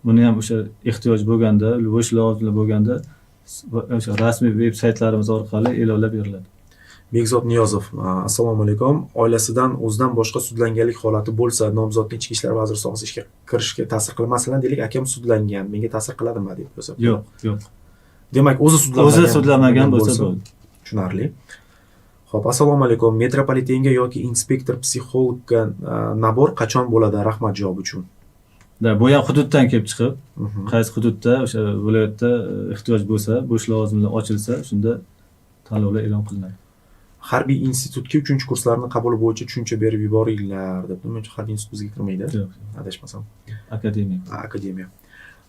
Buni ham o'sha ehtiyoj bo'lganda, bo'sh lavozimlar bo'lganda o'sha rasmiy veb-saytlarimiz orqali e'lonlab beriladi. Bekzod Niyozov, assalomu alaykum. Oilasidan o'zidan boshqa sudlanganlik holati bo'lsa, nomzodning ichki ishlar vaziri sohasiga ishga kirishga ta'sir qilmasalar, deylik, akam sudlangan, menga ta'sir qiladimi deb yozadi. Yo'q. Demak, o'zi sudlanmagan bo'lsa bo'ldi. Tushunarli. Xo'p, assalomu alaykum. Metropolitenga yoki inspektor psixologga nabor qachon bo'ladi? Rahmat javob uchun. Bu ham hududdan kelib chiqib, qaysi hududda o'sha viloyatda ehtiyoj bo'lsa, bo'sh lavozimlar ochilsa, shunda tanlovlar e'lon qilinadi. Harbiy institutga 3-kurslarni qabul bo'yicha tushuncha berib yuboringlar debdi. Menimcha harbiy institut bizga kirmaydi. Yo'q. Adashmasam. Akademik. Akademiya.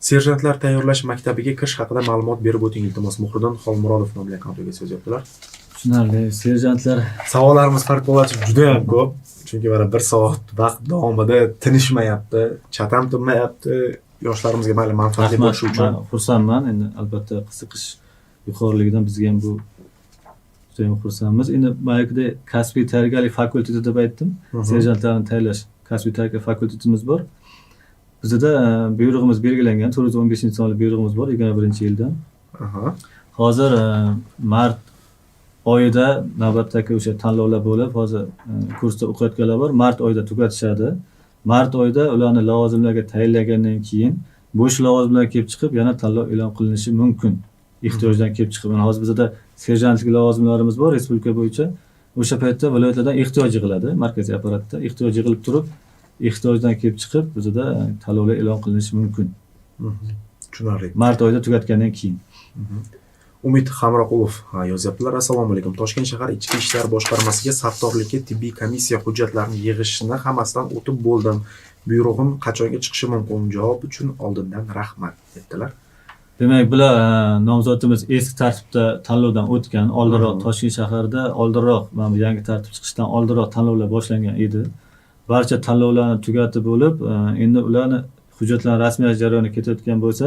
Serjantlar tayyorlash maktabiga kirish haqida ma'lumot berib o'ting iltimos. Muhriddin Xolmurodov nomli akkauntiga yozyaptilar. Tushunarli. Serjantlar Savollarimiz Farqolovich juda ham ko'p. Chunki mana 1 soat vaqt davomida tinishmayapti, chat ham tinmayapti. Yoshlarimizga mayli manfaatli bo'lishi uchun. Men xursandman. Endi albatta qiziqish yuqoriligidan bizga ham bu juda ham xursandmiz. Endi mayakda kasbiy tayyorgarlik fakulteti deb aytdim. Serjantlarni tayyorlash kasbiy tayyorgarlik fakultetimiz bor. Bizda buyrug'imiz belgilangan, 415-sonli buyrug'imiz bor 21-yildan. Hozir mart oyida navbatdagi o'sha tanlovlar bo'lib, hozir kursda o'qiyotganlar bor. Mart oyida tugatishadi. Mart oyida ularni lavozimlarga tayinlagandan keyin bo'sh lavozimlar kelib chiqib, yana tanlov e'lon qilinishi mumkin. Ehtiyojdan kelib chiqib. Hozir bizda serjantlik lavozimlarimiz bor respublika bo'yicha. O'sha paytda viloyatlardan ehtiyoj yig'iladi, markaziy apparatda ehtiyoj yig'ilib turib, ehtiyojdan kelib chiqib, bizda tanlovlar e'lon qilinishi mumkin. Tushunarli. Mart oyida tugatgandan keyin. Umid Hamroqulov yozyaptilar. Assalomu alaykum. Toshkent shahar Ichki ishlar boshqarmasiga safdorlikka tibbiy komissiya hujjatlarini yig'ishini hammasidan o'tib bo'ldim. Buyrug'im qachonga chiqishi mumkin? Javob uchun oldindan rahmat dedilar. Demak, bular nomzodimiz eski tartibda tanlovdan o'tgan, oldinroq Toshkent shaharida oldinroq mana bu yangi tartib chiqishidan oldinroq tanlovlar boshlangan edi. Barcha tanlovlarni tugatib bo'lib, endi ularni hujjatlarni rasmiylashtirish jarayoni ketayotgan bo'lsa,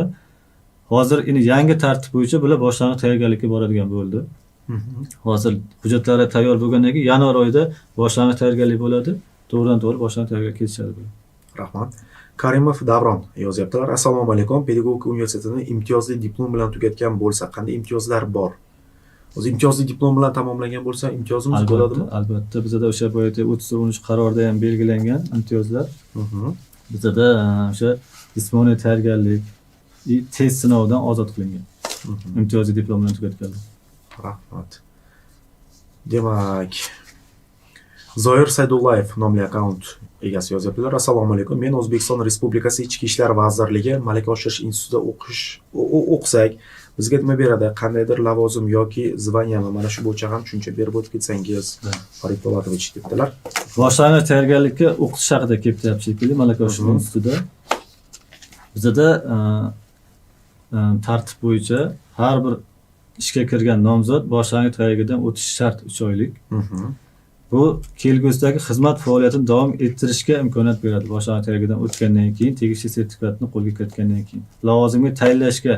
hozir endi yangi tartib bo'yicha bular boshlang'ich tayyorgarlikka boradigan bo'ldi. Hozir hujjatlari tayyor bo'lgandan keyin yanvar oyida boshlang'ich tayyorgarlik bo'ladi. To'g'ridan-to'g'ri boshlang'ich tayyorgarlikka ketishadi. Rahmat. Karimov Davron yozyaptilar. Assalomu alaykum. Pedagogika universitetini imtiyozli diplom bilan tugatgan bo'lsa, qanday imtiyozlar bor? O'zi imtiyozli diplom bilan tamomlagan bo'lsa, imtiyozimiz bo'ladimi? Albatta, bizda o'sha boyagi 30 qarorda ham belgilangan imtiyozlar. Bizda o'sha jismoniy tayyorgarlik, test sinovidan ozod qilingan. Imtiyozli diplom bilan tugatganlar. Rahmat. Demak, Zoir Saydullayev nomli akkaunt egasi yozyaptilar. Assalomu alaykum. Men O'zbekiston Respublikasi Ichki ishlar vazirligi Malaka oshirish institutida o'qisak, bizga nima beradi? Qandaydir lavozim yoki zvanyami? Mana shu bo'yicha ham tushuncha berib o'tib ketsangiz, Farid Po'latovich debdilar. Boshlang'ich tayyorgarlikka o'qitish haqida kelyapti shekilli Malaka oshirish institutida. Bizda tartib bo'yicha har bir ishga kirgan nomzod boshlang'ich tayyorgarlikdan o'tishi shart 3 oylik. Bu kelgusidagi xizmat faoliyatini davom ettirishga imkoniyat beradi. Boshlang'ich tayyorgarlikdan o'tgandan keyin, tegishli sertifikatni qo'lga kiritgandan keyin lavozimga tayinlashga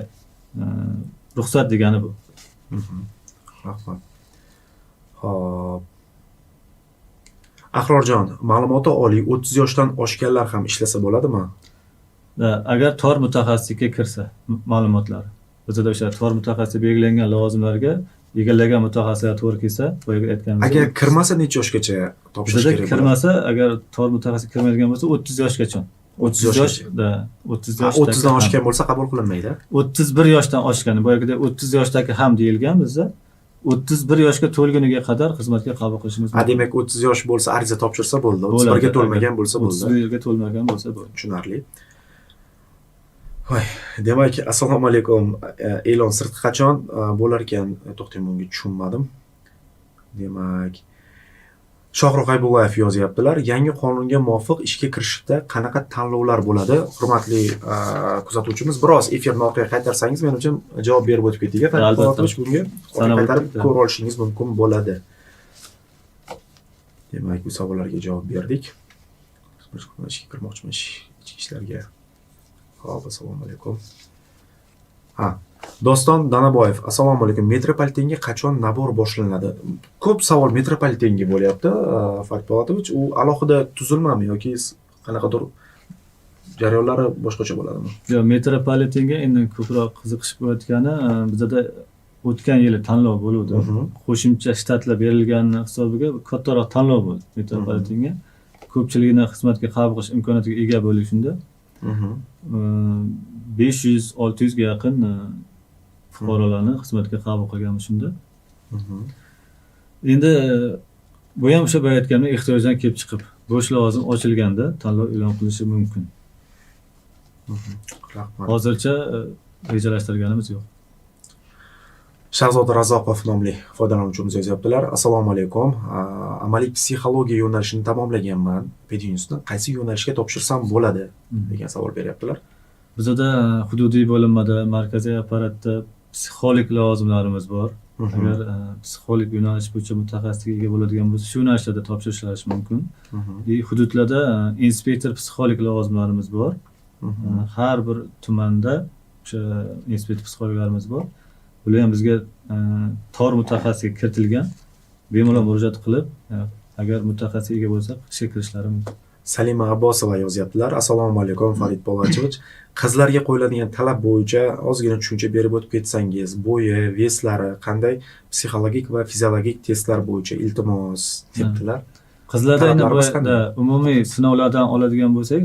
ruxsat degani bu. Rahmat. Xo'p. Ahrorjon, ma'lumoti oliy 30 yoshdan oshganlar ham ishlasa bo'ladimi? Agar tor mutaxassislikka kirsa ma'lumotlari. Bizda o'sha tor mutaxassis belgilangan lavozimlarga egallagan mutaxassislar to'g'ri kelsa, boyaga aytganimiz. Agar kirmasa necha yoshgacha topshirish kerak? Kirmasa, agar tor mutaxassis kirmaydigan bo'lsa 30 yoshgacha. 30 yoshda 30 dan oshgan bo'lsa qabul qilinmaydi. 31 yoshdan oshgan, boyagida 30 yoshdagi ham deyilgan bizda. 31 yoshga to'lguniga qadar xizmatga qabul qilishimiz mumkin. Demak 30 yosh bo'lsa ariza topshirsa bo'ldi. 31 ga to'lmagan bo'lsa bo'ldi. 31 ga to'lmagan bo'lsa bo'ldi. Tushunarli. Voy, demak, assalomu alaykum. E'lon sirti qachon bo'lar ekan? To'xtang, bunga tushunmadim. Demak, Shohruh Aybullayev yozyaptilar. Yangi qonunga muvofiq ishga kirishda qanaqa tanlovlar bo'ladi? Hurmatli kuzatuvchimiz, biroz efirni orqaga qaytarsangiz, men uchun javob berib o'tib ketdik. Albatta, bunga qaytarib ko'rib olishingiz mumkin bo'ladi. Demak, bu savollarga javob berdik. Bir ishga kirmoqchiman, ichki ishlarga. Xo'p, assalomu alaykum. Doston Danaboyev, assalomu alaykum. Metropolitenga qachon nabor boshlanadi? Ko'p savol metropolitenga bo'lyapti, Farid Po'latovich. U alohida tuzilmami yoki qanaqadir jarayonlari boshqacha bo'ladimi? Yo'q, metropolitenga endi ko'proq qiziqish bo'layotgani, bizda o'tgan yili tanlov bo'ldi. Qo'shimcha shtatlar berilgani hisobiga kattaroq tanlov bo'ldi metropolitenga. Ko'pchilikni xizmatga qabul qilish imkoniyatiga ega bo'lish shunda. 500-600 ga yaqin fuqarolarni xizmatga qabul qilganmiz shunda. Endi bu ham o'sha bo'layotgan ehtiyojdan kelib chiqib, bo'sh lavozim ochilganda tanlov e'lon qilinishi mumkin. Hozircha rejalashtirganimiz yo'q. Shahzoda Razzoqov nomli foydalanuvchimiz yozyaptilar. Assalomu alaykum. Amaliy psixologiya yo'nalishini tamomlaganman. Pedinusni qaysi yo'nalishga topshirsam bo'ladi degan savol beryaptilar. Bizda hududiy bo'linmada, markaziy apparatda psixolog lavozimlarimiz bor. Agar psixolog yo'nalish bo'yicha mutaxassislikka ega bo'ladigan bo'lsa, shu yo'nalishlarda topshirishlari mumkin. Hududlarda inspektor psixolog lavozimlarimiz bor. Har bir tumanda o'sha inspektor psixologlarimiz bor. Bular ham bizga tor mutaxassisga kiritilgan. Bemalol murojaat qilib, agar mutaxassisga ega bo'lsa, ishga kirishlari mumkin. Salima Abbosova yozyaptilar. Assalomu alaykum Farid Po'latovich. Qizlarga qo'yiladigan talab bo'yicha ozgina tushuncha berib o'tib ketsangiz, bo'yi, veslari, qanday psixologik va fiziologik testlar bo'yicha iltimos debdilar. Qizlarda endi bo'yda umumiy sinovlardan oladigan bo'lsak,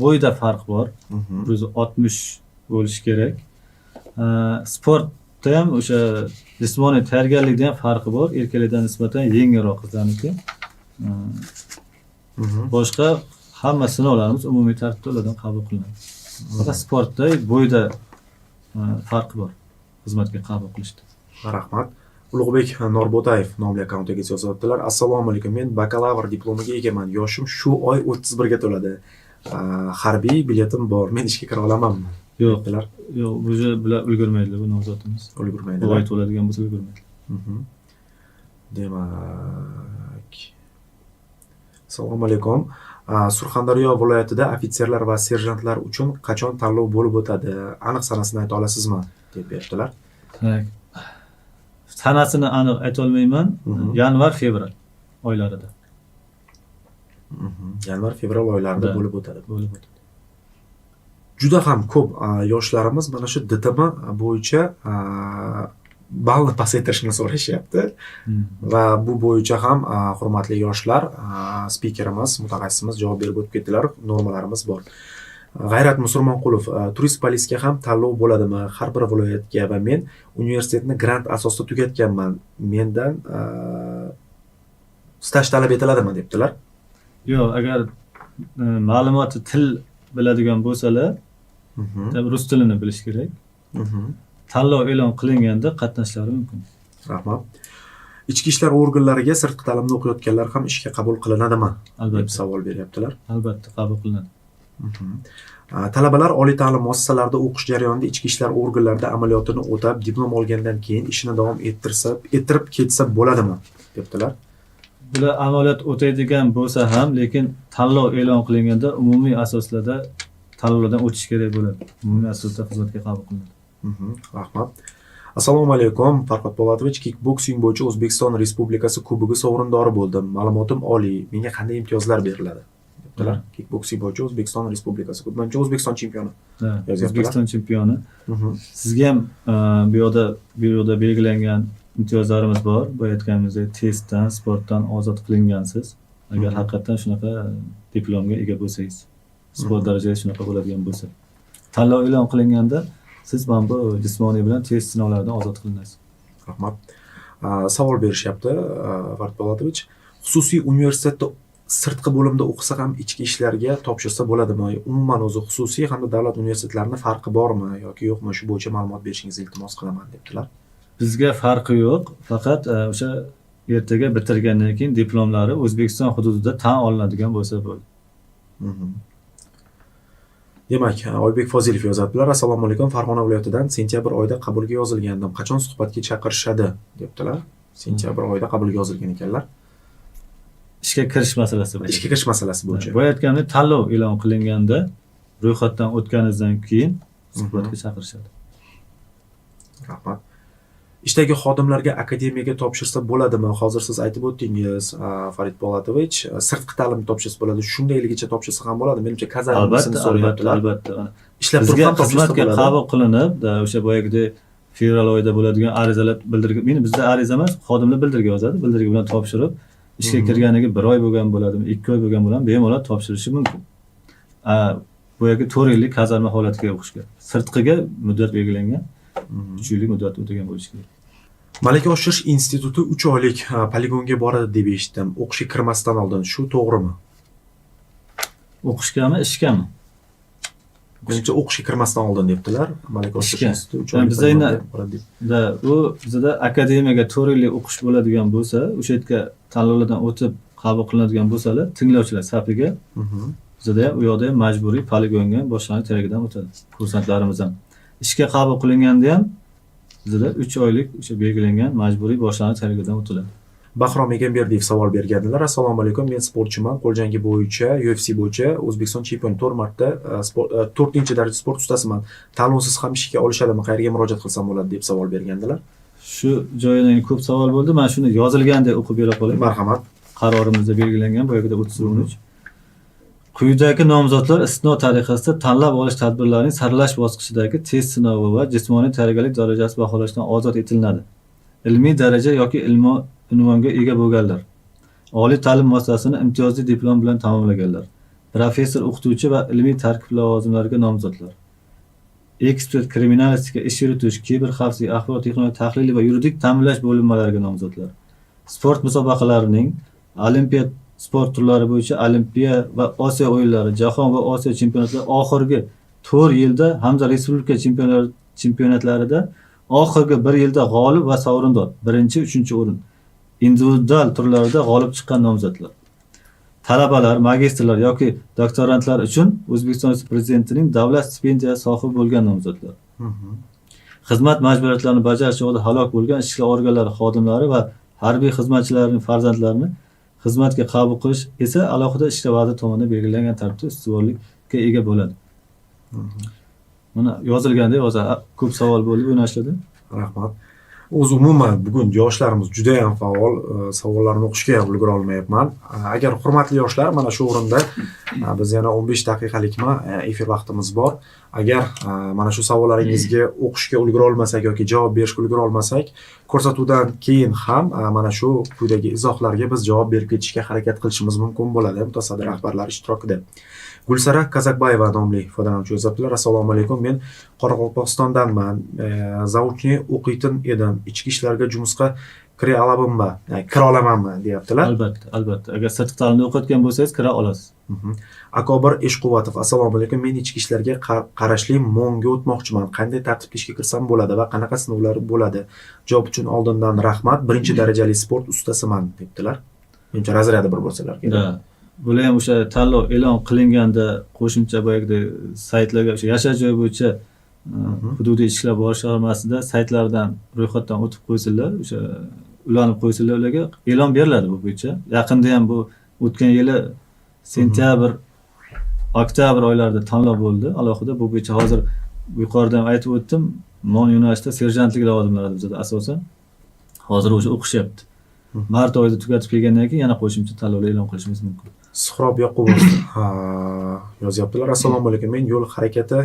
bo'yda farq bor. 160 bo'lishi kerak. Sportda ham o'sha jismoniy tayyorgarlikda ham farqi bor. Erkaklardan nisbatan yengilroq qizlarniki. Boshqa hamma sinovlarimiz umumiy tartibda ulardan qabul qilinadi. Faqat sportda bo'yda farqi bor xizmatga qabul qilishda. Rahmat. Ulug'bek Norbo'tayev nomli akkauntiga yozyaptilar. Assalomu alaykum. Men bakalavr diplomiga egaman. Yoshim shu oy 31 ga to'ladi. Harbiy biletim bor. Men ishga kira olamanmi? Yo'q, o'zi bilan ulgurmaydi bu nomzodimiz. Ulgurmaydi. Oy to'ladigan bo'lsa ulgurmaydi. Demak. Assalomu alaykum. Surxondaryo viloyatida ofitserlar va serjantlar uchun qachon tanlov bo'lib o'tadi? Aniq sanasini ayta olasizmi? deb berdilar. Sanasini aniq ayta olmayman. Yanvar, fevral oylarida. Yanvar, fevral oylarida bo'lib o'tadi. Juda ham ko'p yoshlarimiz mana shu DTM bo'yicha ballni pasaytirishni so'rashyapti va bu bo'yicha ham hurmatli yoshlar, spikerimiz, mutaxassisimiz javob berib o'tib ketdilar. Normalarimiz bor. G'ayrat Musulmonqulov, turist polisga ham tanlov bo'ladimi? Har bir viloyatga va men universitetni grant asosida tugatganman. Mendan staj talab etiladimi debdilar. Yo'q, agar ma'lumoti til biladigan bo'lsalar, rus tilini bilish kerak. Tanlov e'lon qilinganda qatnashishlari mumkin. Rahmat. Ichki ishlar organlariga sirtqi ta'limni o'qiyotganlar ham ishga qabul qilinadimi? Albatta. deb savol beryaptilar. Albatta, qabul qilinadi. Talabalar oliy ta'lim muassasalarida o'qish jarayonida ichki ishlar organlarida amaliyotini o'tab, diplom olgandan keyin ishini davom ettirib ketsa bo'ladimi? debdilar. Bular amaliyot o'taydigan bo'lsa ham, lekin tanlov e'lon qilinganda umumiy asoslarda tanlovlardan o'tish kerak bo'ladi. Umumiy asosda xizmatga qabul qilinadi. Rahmat. Assalomu alaykum Farhod Po'latovich. Kickboksing bo'yicha O'zbekiston Respublikasi kubogi sovrindori bo'ldim. Ma'lumotim oliy. Menga qanday imtiyozlar beriladi? debdilar. Kickboksing bo'yicha O'zbekiston Respublikasi kubogi, O'zbekiston chempioni. O'zbekiston chempioni. Sizga ham bu yoqda belgilangan imtiyozlarimiz bor. Bu aytganimizdek testdan, sportdan ozod qilingansiz. Agar haqiqatan shunaqa diplomga ega bo'lsangiz, sport darajasi shunaqa bo'ladigan bo'lsa, tanlov e'lon qilinganda siz mana bu jismoniy bilan test sinovlaridan ozod qilinasiz. Rahmat. Savol berishyapti Farhod Po'latovich. Xususiy universitetda sirtqi bo'limda o'qisa ham ichki ishlarga topshirsa bo'ladimi? Umuman o'zi xususiy hamda davlat universitetlarini farqi bormi yoki yo'qmi? Shu bo'yicha ma'lumot berishingizni iltimos qilaman debdilar. Bizga farqi yo'q, faqat o'sha ertaga bitirgandan keyin diplomlari O'zbekiston hududida tan olinadigan bo'lsa bo'ldi. Demak, Oybek Fozilov yozadilar. Assalomu alaykum. Farg'ona viloyatidan sentyabr oyida qabulga yozilgandim. Qachon suhbatga chaqirishadi debdilar. Sentyabr oyida qabulga yozilgan ekanlar. Ishga kirish masalasi bo'yicha. Ishga kirish masalasi bo'yicha. Bu aytganda tanlov e'lon qilinganda ro'yxatdan o'tganingizdan keyin suhbatga chaqirishadi. Rahmat. Ishdagi xodimlarga akademiyaga topshirsa bo'ladimi? Hozir siz aytib o'tdingiz, Farid Po'latovich, sirtqi ta'lim topshirsa bo'ladi. Shundayligicha topshirsa ham bo'ladi. Menimcha kazarmasini so'rayaptilar. Albatta. Ishlab turib ham topshirsa xizmatga bo'ladi. qabul qilinib, o'sha boyagidek fevral oyida bo'ladigan arizalar bildirib, meni bizda ariza emas, xodimlar bildirga yozadi. Bildirga bilan topshirib, ishga kirganiga 1 oy bo'lgan bo'ladimi, 2 oy bo'lgan bo'ladimi, bemalol topshirishi mumkin. Boyagi 4 yillik kazarma holatiga o'qishga. Sirtqiga muddat belgilangan. 3 yillik muddat o'tagan bo'lishi kerak. Malaka oshirish instituti 3 oylik poligonga boradi deb eshitdim. O'qishga kirmasdan oldin, shu to'g'rimi? O'qishgami, ishgami? Menimcha o'qishga kirmasdan oldin debdilar. Malaka oshirish Ishga. instituti 3 Yani oylik bizda endi- ta'limotda boradi deb. u bizada akademiyaga 4 yillik o'qish bo'ladigan bo'lsa, o'sha yerga tanlovlardan o'tib qabul qilinadigan bo'lsalar, tinglovchilar safiga Mhm. bizada ham u yoqda ham majburiy poligonga boshlang'ich teragidan o'tadi kursantlarimiz ham. Ishga qabul qilinganda ham bizada 3 oylik o'sha belgilangan majburiy boshlang'ich teragidan o'tiladi. Bahrom Egamberdiyev savol bergandilar. Assalomu alaykum. Men sportchiman. Qo'l jangi bo'yicha, UFC bo'yicha O'zbekiston chempioni 4 marta 4-daraja sport ustasiman. Tanlovsiz ham ishga olishadimi? Qayerga murojaat qilsam bo'ladi deb savol bergandilar. Shu joyidan ko'p savol bo'ldi. Men shuni yozilgandek o'qib bera qolay. Marhamat. Qarorimizda belgilangan boyagida 30-13. Quyidagi nomzodlar istisno tariqasida tanlab olish tadbirlarining saralash bosqichidagi test sinovi va jismoniy tayyorgarlik darajasi baholashdan ozod etiladi. Ilmiy daraja yoki unvonga ega bo'lganlar. Oliy ta'lim muassasasini imtiyozli diplom bilan tamomlaganlar. Professor, o'qituvchi va ilmiy tarkib lavozimlariga nomzodlar. Ekspert, kriminalistika, ish yuritish, kiber xavfsizlik, axborot texnologiya tahlili va yuridik ta'minlash bo'linmalariga nomzodlar. Sport musobaqalarining olimpiya sport turlari bo'yicha Olimpiya va Osiyo o'yinlari, Jahon va Osiyo chempionatlari oxirgi 4 yilda hamda respublika chempionatlarida oxirgi 1 yilda g'olib va sovrindor, 1-3 o'rin. Individual turlarida g'olib chiqqan nomzodlar. Talabalar, magistrlar yoki doktorantlar uchun O'zbekiston Prezidentining davlat stipendiyasi sohibi bo'lgan nomzodlar. Mhm. Xizmat majburiyatlarini bajarish chog'ida halok bo'lgan ichki organlar xodimlari va harbiy xizmatchilarning farzandlarini xizmatga qabul qilish esa alohida ishchi vaziri tomonidan belgilangan tartibda ustuvorlikka ega bo'ladi. Mana yozilganda hozir ko'p savol bo'ldi bu yo'nalishlarda. Rahmat. O'zi umuman bugun yoshlarimiz juda ham faol, savollarni o'qishga ham ulgura olmayapman. Agar hurmatli yoshlar, mana shu o'rinda biz yana 15 daqiqalikmi efir vaqtimiz bor. Agar mana shu savollaringizga o'qishga ulgura olmasak yoki javob berishga ulgura olmasak, ko'rsatuvdan keyin ham mana shu quyidagi izohlarga biz javob berib ketishga harakat qilishimiz mumkin bo'ladi mutasaddi rahbarlar ishtirokida. Gulsara Kazakbayeva nomli foydalanuvchi yozibdilar. Assalomu alaykum. Men Qoraqalpog'istondanman. Zavuchni o'qiytin edim. Ichki ishlarga jumsqa kira olamizmi? Kira olamanmi deyaptilar. Albatta. Agar sirtqi ta'limda o'qiyotgan bo'lsangiz kira olasiz. Akobir Eshquvvatov. Assalomu alaykum. Men ichki ishlarga qarashli MONga o'tmoqchiman. Qanday tartibda ishga kirsam bo'ladi va qanaqa sinovlar bo'ladi? Javob uchun oldindan rahmat. 1-darajali sport ustasiman debdilar. Menimcha razryadi bir bo'lsalar kerak. Bular ham o'sha tanlov e'lon qilinganda qo'shimcha boyagida saytlarga o'sha yashash joyi bo'yicha hududiy ishlar boshqarmasida saytlardan ro'yxatdan o'tib qo'ysinlar, o'sha ulanib qo'ysinlar ularga e'lon beriladi bu bo'yicha. Yaqinda ham bu o'tgan yili sentyabr, oktyabr oylarida tanlov bo'ldi. Alohida bu bo'yicha hozir yuqorida ham aytib o'tdim, MON yo'nalishida serjantlik lavozimlarida bizda asosan hozir o'sha o'qishyapti. Mart oyida tugatib kelgandan keyin yana qo'shimcha tanlovlar e'lon qilishimiz mumkin. Suhrob Yoqubov yozyaptilar. Assalomu alaykum. Men yo'l harakati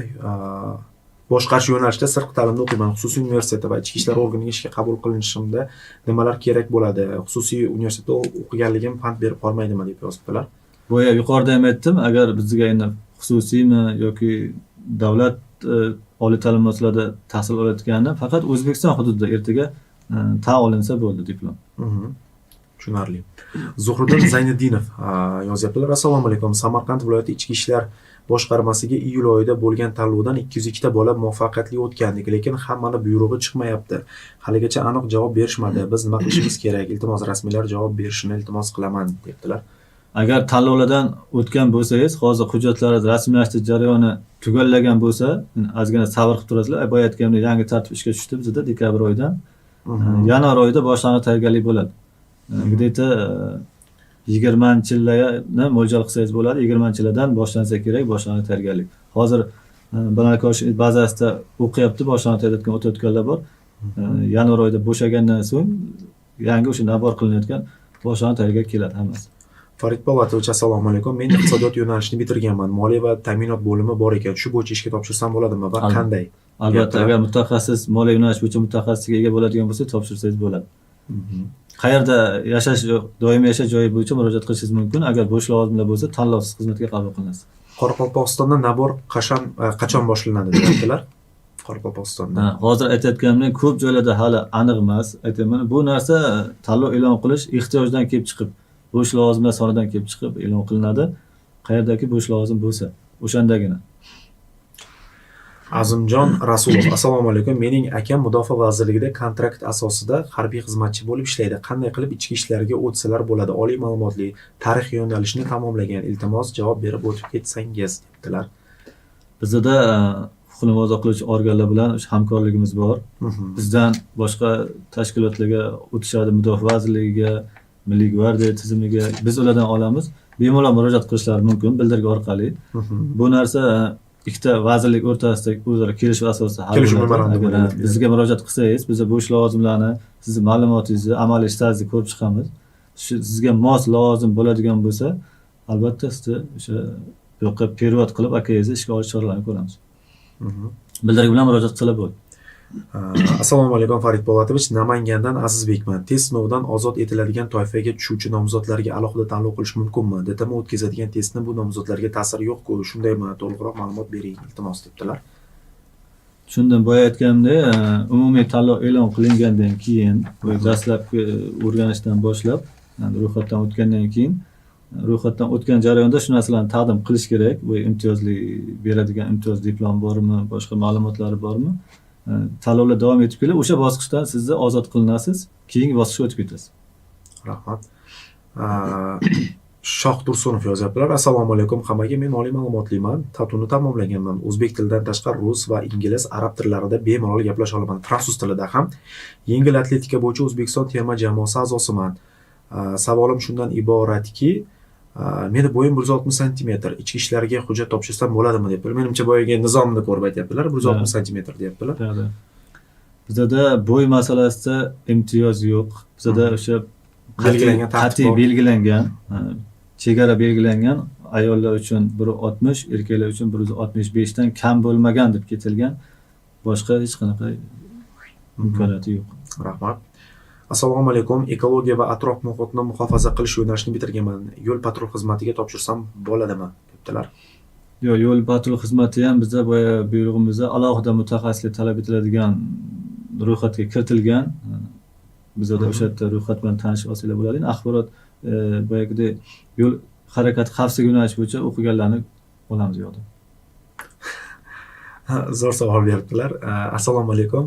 boshqarish yo'nalishida sirtqi ta'limda o'qiyman. Xususiy universitetda va ichki ishlar organiga ishga qabul qilinishimda nimalar kerak bo'ladi? Xususiy universitetda o'qiganligim pand berib qolmaydimi deb yozibdilar. Boya yuqorida ham aytdim, agar bizga endi xususiymi yoki davlat oliy ta'lim muassasalarida tahsil olayotganda faqat O'zbekiston hududida ertaga tan olinsa bo'ldi diplom. Tushunarli. Zuhriddin Zayniddinov yozyaptilar. Assalomu alaykum. Samarqand viloyati ichki ishlar boshqarmasiga iyul oyida bo'lgan tanlovdan 202 ta bola muvaffaqiyatli o'tgandik, lekin hammani buyrug'i chiqmayapti. Haligacha aniq javob berishmadi. Biz nima qilishimiz kerak? Iltimos rasmiylar javob berishini iltimos qilaman debdilar. Agar tanlovlardan o'tgan bo'lsangiz, hozir hujjatlaringizni rasmiylashtirish jarayoni tugallagan bo'lsa, ozgina sabr qilib turasizlar. Boya aytganimdek, yangi tartib ishga tushdi bizda dekabr oyidan. Yanvar oyida boshlang'ich tayyorgarlik bo'ladi. Где-то 20-yillarni mo'ljal qilsangiz bo'ladi. 20-yillardan boshlansa kerak boshlang'ich tayyorgarlik. Hozir Banalkosh bazasida o'qiyapti, boshlang'ich tayyorgarlikka o'tayotganlar bor. Yanvar oyida bo'shagandan so'ng yangi o'sha nabor qilinayotgan boshlang'ich tayyorgarlik keladi hammasi. Farid Po'latovich, assalomu alaykum. Men iqtisodiyot yo'nalishini bitirganman. Moliya va ta'minot bo'limi bor ekan. Shu bo'yicha ishga topshirsam bo'ladimi va qanday? Albatta, agar mutaxassis moliya yo'nalishi bo'yicha mutaxassisga ega bo'ladigan bo'lsa, topshirsangiz bo'ladi. Qayerda yashash, doimiy yashash joyi bo'yicha murojaat qilishingiz mumkin. Agar bo'sh lavozimlar bo'lsa, tanlovsiz xizmatga qabul qilinasiz. Qoraqalpog'istonda nabor qachon boshlanadi deyaptilar? Qoraqalpog'istonda. Hozir aytayotganimdek, ko'p joylarda hali aniq emas. Aytaman, bu narsa tanlov e'lon qilish ehtiyojdan kelib chiqib, bo'sh lavozimlar sonidan kelib chiqib e'lon qilinadi. Qayerdagi bo'sh lavozim bo'lsa, o'shandagina. Azimjon Rasulov: assalomu alaykum. Mening akam Mudofaa vazirligida kontrakt asosida harbiy xizmatchi bo'lib ishlaydi. Qanday qilib ichki ishlarga o'tsalar bo'ladi? Oliy ma'lumotli, tarix yo'nalishini tamomlagan. Iltimos javob berib o'tib ketsangiz, debdilar. Bizda huquqni muhofaza qiluvchi organlar bilan o'sha hamkorligimiz bor. Bizdan boshqa tashkilotlarga o'tishadi, Mudofaa vazirligiga, Milliy gvardiya tizimiga biz ulardan olamiz. Bemalol murojaat qilishlari mumkin bildirgi orqali. Bu narsa ikkita vazirlik o'rtasida o'zaro kelishuv asosida hal bo'ladi. Agar bizga murojaat qilsangiz, biz bo'sh lavozimlarni, sizni ma'lumotingizni, amaliy stajingizni ko'rib chiqamiz. Sizga mos lozim bo'ladigan bo'lsa, albatta sizni o'sha bu yoqqa perevod qilib akangizni ishga olish choralarini ko'ramiz. Bildirgi bilan murojaat qilsa bo'ladi. Assalomu alaykum Farid Po'latovich, Namangandan Azizbekman. Test sinovidan ozod etiladigan toifaga tushuvchi nomzodlarga alohida tanlov qilish mumkinmi? DTM o'tkazadigan testni bu nomzodlarga ta'siri yo'q-ku, shundaymi? To'liqroq ma'lumot bering, iltimos, debdilar. Shundan boya aytganimdek, umumiy tanlov e'lon qilingandan keyin, dastlabki o'rganishdan boshlab, ro'yxatdan o'tgandan keyin, ro'yxatdan o'tgan jarayonda shu narsalarni taqdim qilish kerak. Bu imtiyozli beradigan imtiyoz diplom bormi, boshqa ma'lumotlari bormi? Tanlovlar davom etib kelib, o'sha bosqichdan sizni ozod qilinasiz, keyingi bosqichga o'tib ketasiz. Rahmat. Shoh Tursunov yozyaptilar: assalomu alaykum hammaga, men oliy ma'lumotliman, TATUni tamomlaganman. O'zbek tilidan tashqari rus va ingliz, arab tillarida bemalol gaplasha olaman. Fransuz tilida ham. Yengil atletika bo'yicha O'zbekiston terma jamoasi a'zosiman. Savolim shundan iboratki, meni bo'yim 160 cm. Ichki ishlarga hujjat topshirsam bo'ladimi debdilar. Menimcha boyaga nizomni ko'rib aytyaptilar. 160 cm deyaptilar. Bizda bo'y masalasida imtiyoz yo'q. Bizda o'sha belgilangan qat'iy belgilangan, chegara belgilangan, ayollar uchun 160, erkaklar uchun 165 dan kam bo'lmagan deb ketilgan. Boshqa hech qanaqa imkoniyati yo'q. Rahmat. Assalomu alaykum. Ekologiya va atrof muhitni muhofaza qilish yo'nalishini bitirganman. Yo'l patrul xizmatiga topshirsam bo'ladimi, debdilar. Yo'q, yo'l patrul xizmati ham bizda boya buyrug'imizda alohida mutaxassislik talab etiladigan ro'yxatga kiritilgan. Bizda o'sha yerda ro'yxat bilan tanishib olsanglar bo'ladi. Axborot boyagidek yo'l harakati xavfsizligi yo'nalishi bo'yicha o'qiganlarni olamiz yo'qda. Zo'r savol beribdilar. Assalomu alaykum.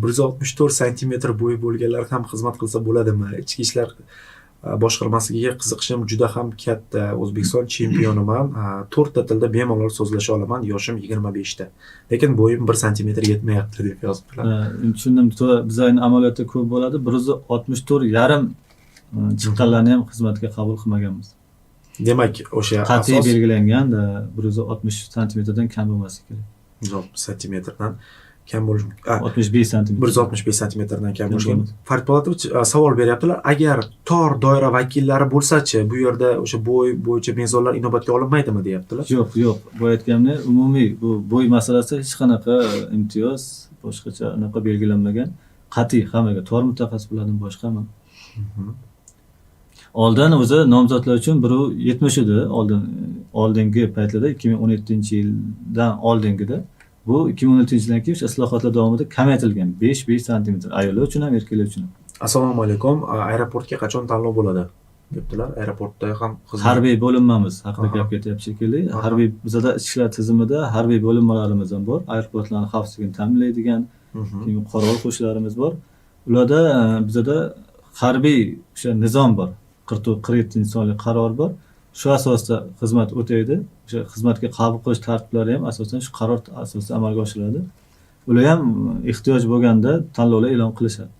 164 cm bo'yi bo'lganlar ham xizmat qilsa bo'ladimi? Ichki ishlar boshqarmasiga qiziqishim juda ham katta. O'zbekiston chempioniman. 4 ta tilda bemalol so'zlasha olaman. Yoshim 25 ta. Lekin bo'yim 1 cm yetmayapti deb yozibdilar. Tushundim. Bizning amaliyotda ko'p bo'ladi. 164,5 chiqqanlarni ham xizmatga qabul qilmaganmiz. Demak, o'sha qat'iy belgilangan 160 cm dan kam bo'lmasligi kerak. 160 cm dan kam bo'lishi mumkin. 65 cm. 165 cm dan kam bo'lishi mumkin. Farid Po'latovich savol beryaptilar. Agar tor doira vakillari bo'lsa-chi, bu yerda o'sha bo'y bo'yicha mezonlar inobatga olinmaydimi, deyaptilar. Yo'q, yo'q. Bu aytganimdek, umumiy bu bo'y masalasida hech qanaqa imtiyoz, boshqacha anaqa belgilanmagan. Qat'iy hammaga tor mutaxassis bo'ladimi, boshqami? Oldin o'zi nomzodlar uchun 170 edi, oldingi paytlarda 2017-yildan oldingida. Bu 2017-yildan keyin o'sha islohotlar davomida kamaytirilgan 5 cm. Ayollar uchun ham, erkaklar uchun ham. Assalomu alaykum. Aeroportga qachon tanlov bo'ladi, debdilar. Aeroportda ham xizmat. Harbiy bo'linmamiz haqida gap ketyapti shekilli. Harbiy bizda ishchilar tizimida harbiy bo'linmalarimiz ham bor. Aeroportlarning xavfsizligini ta'minlaydigan keyin qorovul qo'shinlarimiz bor. Ularda bizda harbiy o'sha nizom bor. 47-sonli qaror bor. Shu asosda xizmat o'taydi. O'sha xizmatga qabul qilish tartiblari ham asosan shu qaror asosida amalga oshiriladi. Ular ham ehtiyoj bo'lganda tanlovlar e'lon qilishadi.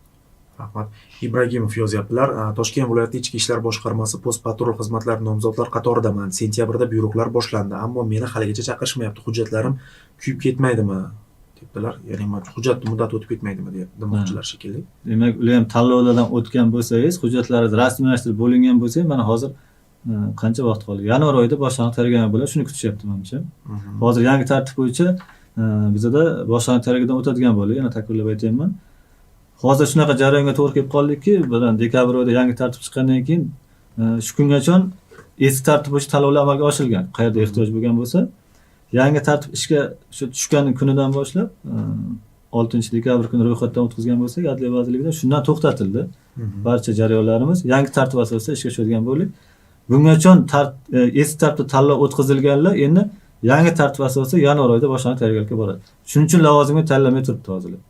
Rahmat. Ibragimov yozyaptilar. Toshkent viloyati ichki ishlar boshqarmasi post patrul xizmatlari nomzodlar qatoridaman. Sentyabrda buyruqlar boshlandi, ammo meni haligacha chaqirishmayapti. Hujjatlarim kuyib ketmaydimi, debdilar. Ya'ni hujjat muddati o'tib ketmaydimi demoqchilar shekilli. Demak, ular ham tanlovlardan o'tgan bo'lsangiz, hujjatlaringiz rasmiylashtirib bo'lingan bo'lsa, mana hozir qancha vaqt qoldi? Yanvar oyida boshlanib tayyorgarlik bo'ladi, shuni kutishyapti menimcha. Hozir yangi tartib bo'yicha bizda boshlanib tayyorgarlikdan o'tadigan bo'ldi, yana takrorlab aytayman. Hozir shunaqa jarayonga to'g'ri kelib qoldikki, dekabr oyida yangi tartib chiqqandan keyin shu kungacha eski tartib bo'yicha tanlovlar amalga oshirilgan. Qayerda ehtiyoj bo'lgan bo'lsa, yangi tartib ishga shu tushgan kunidan boshlab 6-dekabr kuni ro'yxatdan o'tkazgan bo'lsak, Adliya vazirligidan shundan to'xtatildi. Barcha jarayonlarimiz yangi tartib asosida ishga tushadigan bo'ldik. Bungacha eski tartibda tanlov o'tkazilganlar endi yangi tartib asosida yanvar oyida boshlang'ich tayyorgarlikka boradi. Shuning uchun lavozimga tanlamay turibdi hozirlar.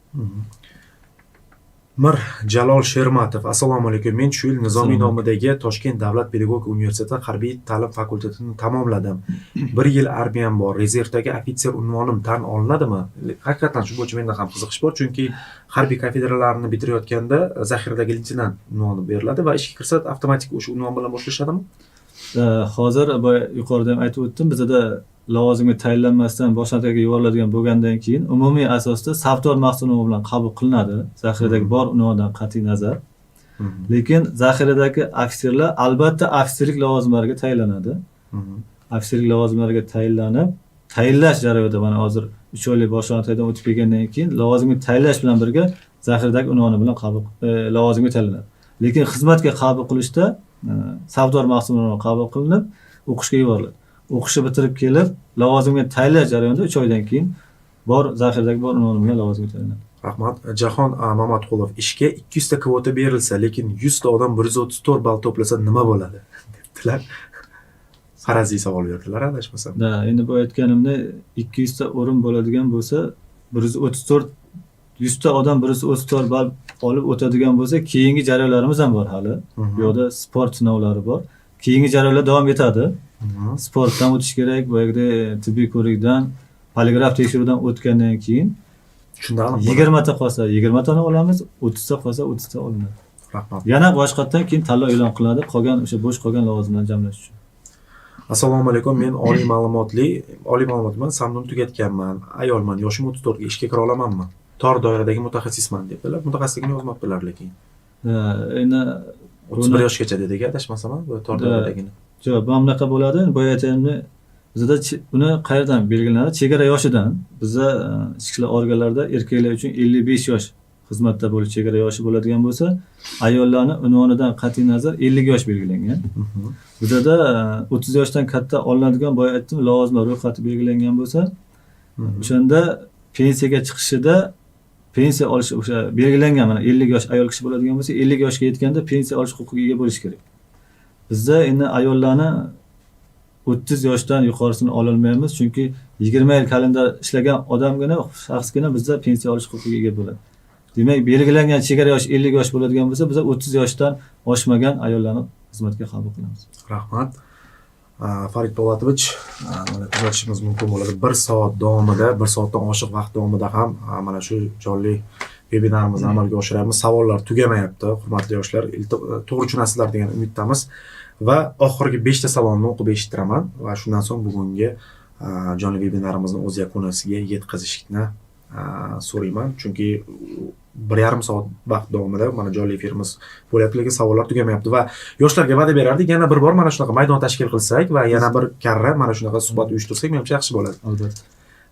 Mir Jalol Shermatov, assalomu alaykum. Men shu yil Nizomiy nomidagi Toshkent davlat pedagogika universiteti harbiy ta'lim fakultetini tamomladim. 1 yil armiyam bor. Rezervdagi ofitser unvonim tan olinadimi? Haqiqatan shu bo'yicha menda ham qiziqish bor, chunki harbiy kafedralarni bitirayotganda zaxiradagi leytenant unvoni beriladi va ishga kirsa avtomatik o'sha unvon bilan boshlashadimi? Hozir yuqorida ham aytib o'tdim, bizda lavozimga tayinlanmasdan boshlang'ich yuboriladigan bo'lgandan keyin umumiy asosda savdor maqsad unvoni bilan qabul qilinadi, zaxiradagi bor unvondan qat'iy nazar. Lekin zaxiradagi ofitserlar albatta ofitserlik lavozimlariga tayinlanadi. Ofitserlik lavozimlariga tayinlanib, tayinlash jarayonida mana hozir 3 oylik boshlang'ich o'tib kelgandan keyin lavozimga tayinlash bilan birga zaxiradagi unvoni bilan lavozimga tayinlanadi. Lekin xizmatga qabul qilishda savdor maqsad unvoni qabul qilinib, o'qishga yuboriladi. O'qishni bitirib kelib, lavozimga tayinlash jarayonida 3 oydan keyin zaxiradagi bor unvoni bilan lavozimga tayinlanadi. Rahmat. Jahon Mamatqulov, ishga 200 ta kvota berilsa, lekin 100 ta odam 134 ball to'plasa nima bo'ladi? debdilar. Faraziy savol berdilar, adashmasam. Endi bu aytganimda 200 ta o'rin bo'ladigan bo'lsa, 100 ta odam 134 ball olib o'tadigan bo'lsa, keyingi jarayonlarimiz ham bor hali. Bu yerda sport sinovlari bor. Keyingi jarayonlar davom etadi. Sportdan o'tish kerak, boyagida tibbiy ko'rikdan, poligraf tekshiruvdan o'tgandan keyin shundaqmi? 20 ta qolsa 20 tani olamiz, 30 ta qolsa 30 ta olinadi. Rahmat. Yana boshqatdan keyin tanlov e'lon qilinadi, qolgan o'sha bo'sh qolgan lavozimlarni jamlash uchun. Assalomu alaykum. Men oliy ma'lumotman, samimni tugatganman. Ayolman, yoshim 34 ga ishga kira olamanmi? Tor doiradagi mutaxassisman debdilar. Mutaxassisligini yozmabdilar lekin. Endi 31 yoshgacha dedik, adashmasam, bu tor doiradagini. Yo'q, bu bunaqa bo'ladi. Boya aytganimni bizda buni qayerdan belgilanadi? Chegara yoshidan. Bizda ichki ishlar organlarida erkaklar uchun 55 yosh xizmatda bo'lish chegara yoshi bo'ladigan bo'lsa, ayollarning unvonidan qat'iy nazar 50 yosh belgilangan. Bizda 30 yoshdan katta olinadigan, boya aytdim, lavozimlar ro'yxati belgilangan bo'lsa, o'shanda pensiyaga chiqishida pensiya olish o'sha belgilangan, mana 50 yosh ayol kishi bo'ladigan bo'lsa, 50 yoshga yetganda pensiya olish huquqiga ega bo'lish kerak. Bizda endi ayollarni 30 yoshdan yuqorisini ola olmaymiz, chunki 20 yil kalendar ishlagan odamgina, shaxsgina bizda pensiya olish huquqiga ega bo'ladi. Demak, belgilangan chegara yosh 50 yosh bo'ladigan bo'lsa, biz 30 yoshdan oshmagan ayollarni xizmatga qabul qilamiz. Rahmat. Farid Po'latovich, mana kuzatishimiz mumkin bo'ladi. 1 soat davomida, 1 soatdan oshiq vaqt davomida ham mana shu jonli vebinarimizni amalga oshiramiz. Savollar tugamayapti, hurmatli yoshlar. To'g'ri tushunasizlar degan umiddamiz va oxirgi 5 ta savolni o'qib eshittiraman va shundan so'ng bugungi jonli vebinarimizni o'z yakunasiga yetkazishni so'rayman, chunki 1,5 soat vaqt davomida mana jonli efirimiz bo'lyapti, lekin savollar tugamayapti va yoshlarga va'da berardik, yana bir bor mana shunaqa maydon tashkil qilsak va yana bir karra mana shunaqa suhbat uyushtirsak, menimcha yaxshi bo'ladi. Albatta.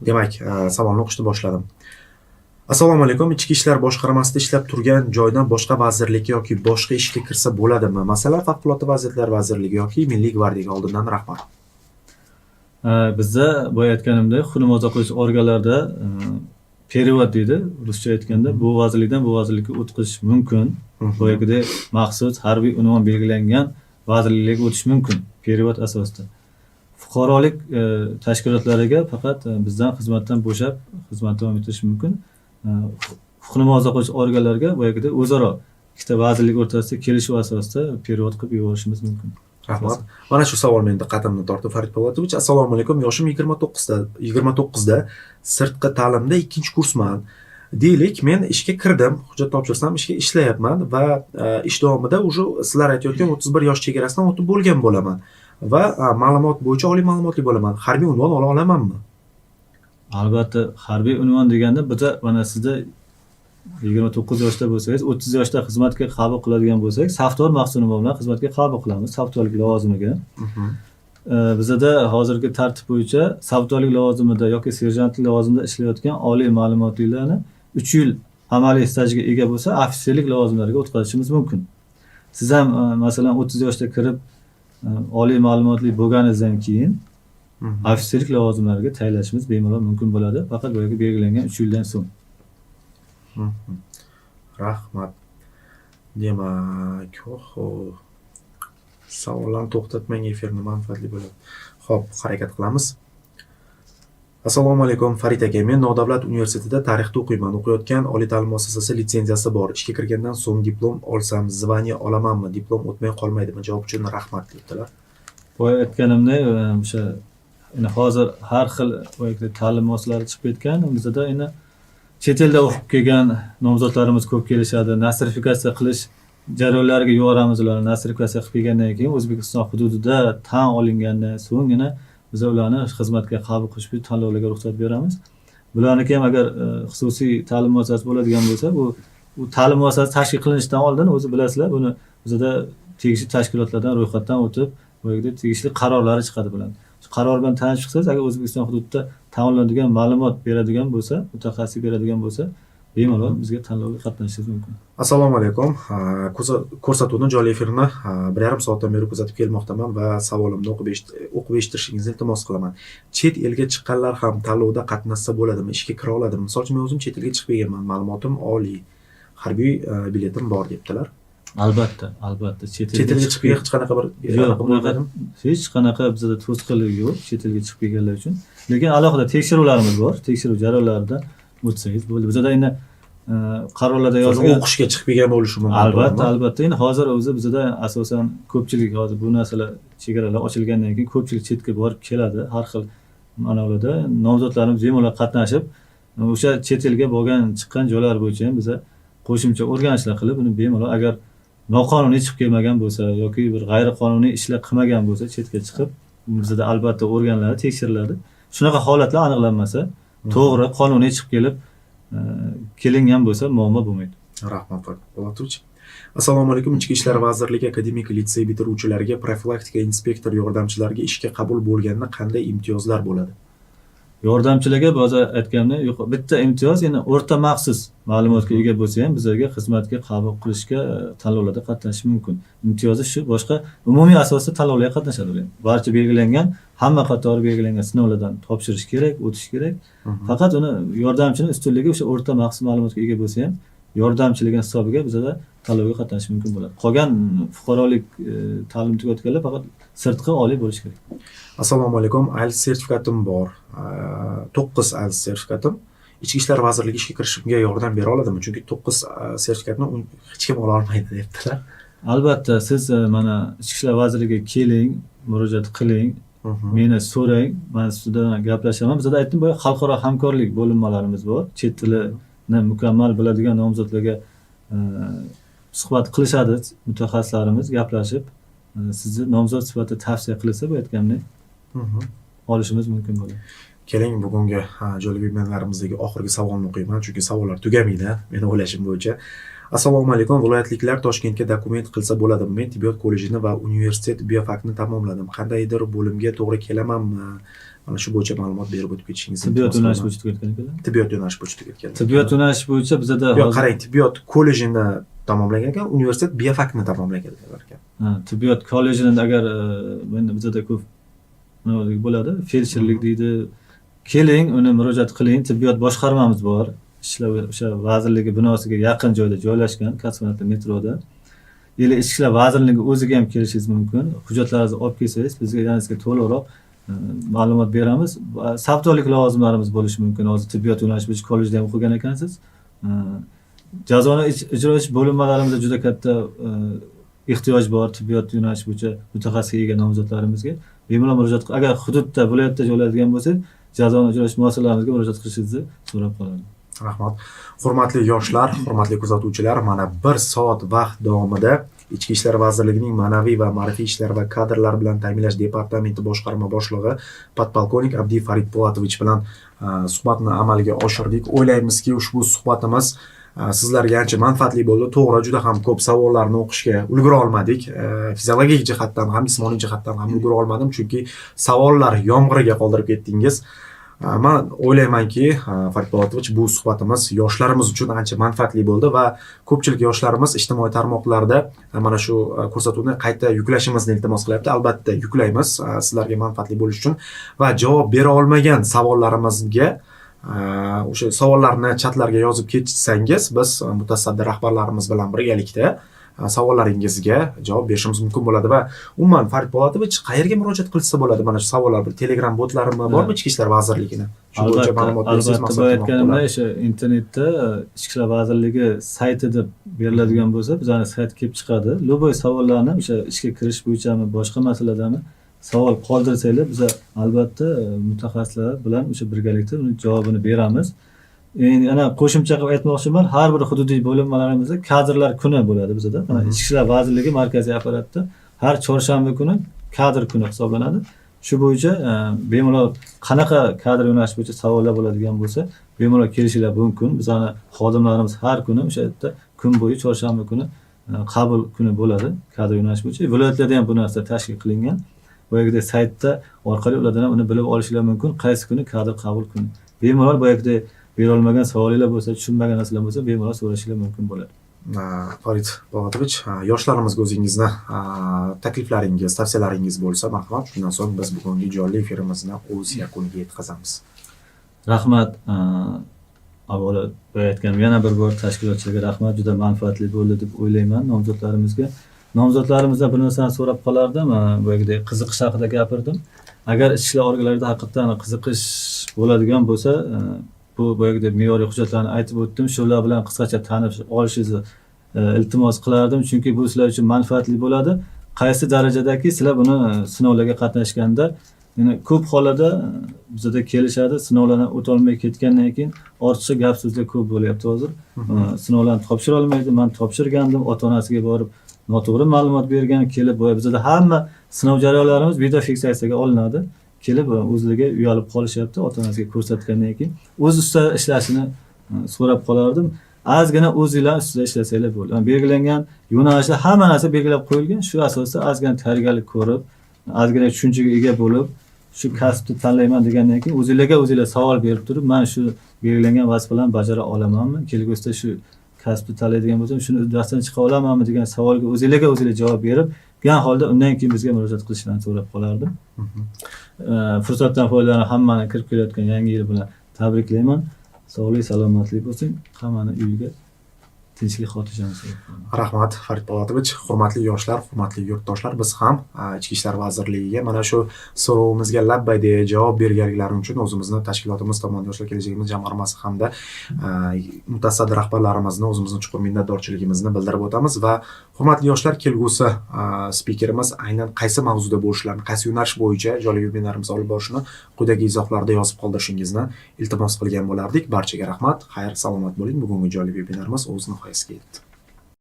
Demak, savolni o'qishni boshladim. Assalomu alaykum. Ichki ishlar boshqarmasida ishlab turgan joydan boshqa vazirlikka yoki boshqa ishga kirsa bo'ladimi? Masalan, favqulodda vaziyatlar vazirligi yoki Milliy gvardiyaga oldindan rahmat. Bizda boya aytganimdek, xuddi murojaat qilish organlarida perevod deydi, ruscha aytganda, bu vazirlikdan bu vazirlikka o'tkazish mumkin. Boyagidek maxsus harbiy unvon belgilangan vazirliklarga o'tish mumkin perevod asosida. Fuqarolik tashkilotlariga faqat bizdan xizmatdan bo'shab xizmat davom ettirish mumkin. Huquqni muhofaza qilish organlariga boyagidek o'zaro ikkita vazirlik o'rtasida kelishuv asosida perevod qilib yuborishimiz mumkin. Rahmat. Mana shu savol meni diqqatimni tortdi, Farid Po'latovich. Assalomu alaykum. Yoshim 29da sirtqi ta'limda 2-kursman. Deylik, men ishga kirdim, hujjat topshirsam ishga ishlayapman va ish davomida uje sizlar aytayotgan 31 yosh chegarasidan o'tib bo'lgan bo'laman va ma'lumot bo'yicha oliy ma'lumotli bo'laman. Harbiy unvon ola olamanmi? Albatta, harbiy unvon deganda bitta mana sizda 29 yoshda bo'lsangiz, 30 yoshda xizmatga qabul qiladigan bo'lsak, savdor maxsus unvon bilan xizmatga qabul qilamiz, savdorlik lavozimiga. Bizda hozirgi tartib bo'yicha savdorlik lavozimida yoki serjantlik lavozimida ishlayotgan oliy ma'lumotlilarni 3 yil amaliy stajga ega bo'lsa, ofitserlik lavozimlariga o'tkazishimiz mumkin. Siz ham masalan 30 yoshda kirib oliy ma'lumotli bo'lganingizdan keyin ofitserlik lavozimlariga tayinlashimiz bemalol mumkin bo'ladi, faqat bu yerga belgilangan 3 yildan so'ng. Rahmat. Demak, savollarni to'xtatmang, efirni manfaatli bo'ladi. Xo'p, harakat qilamiz. Assalomu alaykum Farid aka. Men Nodavlat universitetida tarixda o'qiyman. O'qiyotgan oliy ta'lim muassasasi litsenziyasi bor. Ishga kirgandan so'ng diplom olsam, zvaniya olamanmi? Diplom o'tmay qolmaydimi? Javob uchun rahmat debdilar. Boya aytganimdek, o'sha hozir har xil ta'lim muassasalari chiqib ketgan. Bizda endi chet elda o'qib kelgan nomzodlarimiz ko'p kelishadi. Nostrifikatsiya qilish jarayonlariga yuboramiz ularni. Nostrifikatsiya qilib kelgandan keyin O'zbekiston hududida tan olingandan so'nggina biz ularni xizmatga qabul qilish uchun tanlovlarga ruxsat beramiz. Bularniki ham agar xususiy ta'lim muassasasi bo'ladigan bo'lsa, bu ta'lim muassasasi tashkil qilinishidan oldin o'zi bilasizlar, buni bizda tegishli tashkilotlardan ro'yxatdan o'tib, bo'yagida tegishli qarorlari chiqadi bularning. Shu qaror bilan tanishib chiqsangiz, agar O'zbekiston hududida tanlanadigan ma'lumot beradigan bo'lsa, mutaxassis beradigan bo'lsa, bemalol bizga tanlovga qatnashishingiz mumkin. Assalomu alaykum. Ko'rsatuvni jonli efirni 1,5 soatdan beri kuzatib kelmoqdaman va savolimni o'qib eshittirishingizni iltimos qilaman. Chet elga chiqqanlar ham tanlovda qatnashsa bo'ladimi? Ishga kira oladimi? Misol uchun men o'zim chet elga chiqib kelganman. Ma'lumotim oliy. Harbiy biletim bor debdilar. Albatta. Chet elga chiqib kelgan hech qanaqa bir hech qanaqa bizda to'sqinlik yo'q chet elga chiqib kelganlar uchun. Lekin alohida tekshiruvlarimiz bor. Tekshiruv jarayonlaridan o'tsangiz bo'ldi. Bizda endi qarorlarda yozilgan o'qishga chiqib kelgan bo'lishi mumkin. Albatta. Endi hozir o'zi bizda asosan ko'pchilik hozir bu narsalar chegaralar ochilgandan keyin ko'pchilik chetga borib keladi. Har xil ma'nolarda nomzodlarimiz bemalol qatnashib, o'sha chet elga borgan, chiqqan joylar bo'yicha ham biza qo'shimcha o'rganishlar qilib, uni bemalol agar noqonuniy chiqib kelmagan bo'lsa yoki bir g'ayriqonuniy ishlar qilmagan bo'lsa, chetga chiqib, bizda albatta o'rganiladi, tekshiriladi. Shunaqa holatlar aniqlanmasa, to'g'ri qonuniy chiqib kelib kelingan bo'lsa muammo bo'lmaydi. Rahmat Po'latovich. Assalomu alaykum. Ichki ishlar vazirligi akademik litsey bitiruvchilariga profilaktika inspektor yordamchilariga ishga qabul bo'lganda qanday imtiyozlar bo'ladi? Yordamchilarga ba'zi aytganimda yo'q, bitta imtiyoz, ya'ni o'rta maxsus ma'lumotga ega bo'lsa ham bizlarga xizmatga qabul qilishga tanlovlarda qatnashish mumkin. Imtiyozi shu, boshqa umumiy asosda tanlovlarga qatnashadi ular. Barcha belgilangan, hamma qatori belgilangan sinovlardan topshirish kerak, o'tish kerak. Faqat uni yordamchining ustunligi o'sha o'rta maxsus ma'lumotga ega bo'lsa ham yordamchilik hisobiga bizda tanlovga qatnashish mumkin bo'ladi. Qolgan fuqarolik ta'lim tugatganlar faqat sirtqi oliy bo'lishi kerak. Assalomu alaykum. IELTS sertifikatim bor. 9 IELTS sertifikatim. Ichki ishlar vazirligi ishga kirishimga yordam bera oladimi? Chunki 9 sertifikatni hech kim ola olmaydi debdilar. Albatta, siz mana Ichki ishlar vazirligiga keling, murojaat qiling, meni so'rang, men sizdan gaplashaman. Bizda aytdim, bu xalqaro hamkorlik bo'linmalarimiz bor. Chet tilini mukammal biladigan nomzodlarga suhbat qilishadi mutaxassislarimiz, gaplashib, sizni nomzod sifatida tavsiya qilsa, bu aytganimdek olishimiz mumkin bo'ladi. Keling, bugungi jonli webinarlarimizdagi oxirgi savolni o'qiyman, chunki savollar tugamaydi, meni o'ylashim bo'yicha. Assalomu alaykum. Viloyatliklar Toshkentga dokument qilsa bo'ladimi? Men tibbiyot kollejini va universitet biofakni tamomladim. Qandaydir bo'limga to'g'ri kelamanmi? Mana shu bo'yicha ma'lumot berib o'tib ketishingizni. Tibbiyot yo'nalishi bo'yicha tugatgan. Tibbiyot yo'nalishi bo'yicha tugatgan. Tibbiyot yo'nalishi bo'yicha bizda yo'q, qarang, tibbiyot kollejini tamomlagan ekan, universitet biofakni tamomlagan ekan. Tibbiyot kollejini agar bizda ko'p nima bo'ladi, feldsherlik deydi. Keling, uni murojaat qiling. Tibbiyot boshqarmamiz bor. Ishlar o'sha vazirligi binosiga yaqin joyda joylashgan, Kosmonavt metroda. Ichki ishlar vazirligi o'ziga ham kelishingiz mumkin. Hujjatlaringizni olib kelsangiz, bizga yanangizga to'liqroq ma'lumot beramiz. Savdolik lavozimlarimiz bo'lishi mumkin. Hozir tibbiyot yo'nalishi bo'yicha kollejda ham o'qigan ekansiz. Jazoni ijro etish bo'linmalarimizda juda katta ehtiyoj bor tibbiyot yo'nalishi bo'yicha mutaxassisga ega nomzodlarimizga. Bemalol murojaat qilib, agar hududda, viloyatda joylashgan bo'lsangiz, jazoni ijro etish muassasalarimizga murojaat qilishingizni so'rab qoladi. Rahmat. Hurmatli yoshlar, hurmatli kuzatuvchilar, mana 1 soat vaqt davomida Ichki ishlar vazirligining ma'naviy va ma'rifiy ishlar va kadrlar bilan ta'minlash departamenti boshqarma boshlig'i podpolkovnik Abdiy Farid Po'latovich bilan suhbatni amalga oshirdik. O'ylaymizki, ushbu suhbatimiz sizlarga ancha manfaatli bo'ldi. To'g'ri, juda ham ko'p savollarni o'qishga ulgura olmadik. Fiziologik jihatdan ham, jismoniy jihatdan ham ulgura olmadim, chunki savollar yomg'iriga qoldirib ketdingiz. Men o'ylaymanki, Farid Po'latovich, bu suhbatimiz yoshlarimiz uchun ancha manfaatli bo'ldi va ko'pchilik yoshlarimiz ijtimoiy tarmoqlarda mana shu ko'rsatuvni qayta yuklashimizni iltimos qilyapti. Albatta yuklaymiz sizlarga manfaatli bo'lishi uchun va javob bera olmagan savollarimizga o'sha savollarni chatlarga yozib ketsangiz, biz mutasaddi rahbarlarimiz bilan birgalikda savollaringizga javob berishimiz mumkin bo'ladi va umuman Farid Po'latovich qayerga murojaat qilsa bo'ladi mana shu savollar? Bir Telegram botlarimi bormi Ichki ishlar vazirligini? Shu bo'yicha ma'lumot bersangiz albatta bu aytganimda o'sha internetda Ichki ishlar vazirligi sayti deb beriladigan bo'lsa, bizning sayt kelib chiqadi. Любой savollarni o'sha ishga kirish bo'yichami, boshqa masalalarni savol qoldirsanglar, biz albatta mutaxassislar bilan o'sha birgalikda uni javobini beramiz. Endi ana qo'shimcha qilib aytmoqchiman, har bir hududiy bo'linmalarimizda kadrlar kuni bo'ladi bizda. Mana Ichki ishlar vazirligi markaziy apparatda har chorshanba kuni kadr kuni hisoblanadi. Shu bo'yicha bemalol qanaqa kadr yo'nalish bo'yicha savollar bo'ladigan bo'lsa, bemalol kelishinglar mumkin. Bizning xodimlarimiz har kuni o'sha yerda kun bo'yi chorshanba kuni qabul kuni bo'ladi kadr yo'nalish bo'yicha. Viloyatlarda ham bu narsa tashkil qilingan. Boyagida saytda orqali ulardan uni bilib olishlar mumkin, qaysi kuni kadr qabul kuni. Bemalol boyagida berolmagan savolinglar bo'lsa, tushunmagan narsalar bo'lsa, bemalol so'rashinglar mumkin bo'ladi. Farid Po'latovich, yoshlarimizga o'zingizni takliflaringiz, tavsiyalaringiz bo'lsa, marhamat. Shundan so'ng biz bugungi jonli efirimizni o'z yakuniga yetkazamiz. Rahmat. Avvalo aytganim yana bir bor tashkilotchilarga rahmat, juda manfaatli bo'ldi deb o'ylayman nomzodlarimizga. Nomzodlarimizdan bir narsani so'rab qolardim, boyagidek qiziqish haqida gapirdim. Agar ichki ishlar organlarida haqiqatan qiziqish bo'ladigan bo'lsa, bu boyagidek me'yoriy hujjatlarni aytib o'tdim. Shular bilan qisqacha tanib olishingizni iltimos qilardim, chunki bu sizlar uchun manfaatli bo'ladi. Qaysi darajadaki sizlar buni sinovlarga qatnashganda, ya'ni ko'p hollarda bizda kelishadi, sinovlardan o'tolmay ketgandan keyin ortiqcha gap so'zlar ko'p bo'lyapti hozir. Sinovlarni topshira olmaydi, men topshirgandim, ota-onasiga borib noto'g'ri ma'lumot bergan, kelib bizda hamma sinov jarayonlarimiz video fiksatsiyaga olinadi. Kelib o'zlariga uyalib qolishyapti, ota-onasiga ko'rsatgandan keyin o'z ustida ishlashini so'rab qolardim. Ozgina o'zingizlar ustida ishlasanglar bo'ladi. Belgilangan yo'nalishda hamma narsa belgilab qo'yilgan. Shu asosda ozgina tayyorgarlik ko'rib, ozgina tushunchaga ega bo'lib, shu kasbni tanlayman degandan keyin o'zingizlar savol berib turib, men shu belgilangan vazifalarni bajara olamanmi? Kelgusida shu kasbni tanlaydigan bo'lsam, shuni uddasidan chiqa olamanmi degan savolga o'zingizlar javob berib, gan holda undan keyin bizga murojaat qilishlarini so'rab qolardim. Fursatdan foydalanib hammani kirib kelayotgan yangi yil bilan tabriklayman. Sog'lik, salomatlik bo'lsin. Hammani uyiga tinchlik, xotirjamlik. Rahmat Farid Po'latovich, hurmatli yoshlar, hurmatli yurtdoshlar, biz ham Ichki ishlar vazirligiga mana shu so'rovimizga labbay deya javob berganliklari uchun o'zimizni tashkilotimiz tomonidan Yoshlar kelajagimiz jamg'armasi hamda mutasaddi rahbarlarimizni o'zimizni chuqur minnatdorchiligimizni bildirib o'tamiz va hurmatli yoshlar, kelgusi spikerimiz aynan qaysi mavzuda bo'lishlarini, qaysi yo'nalish bo'yicha jonli vebinarimiz olib borishini quyidagi izohlarda yozib qoldirishingizni iltimos qilgan bo'lardik. Barchaga rahmat, xayr, salomat bo'ling. Bugungi jonli vebinarimiz o'z nihoyasiga yetdi.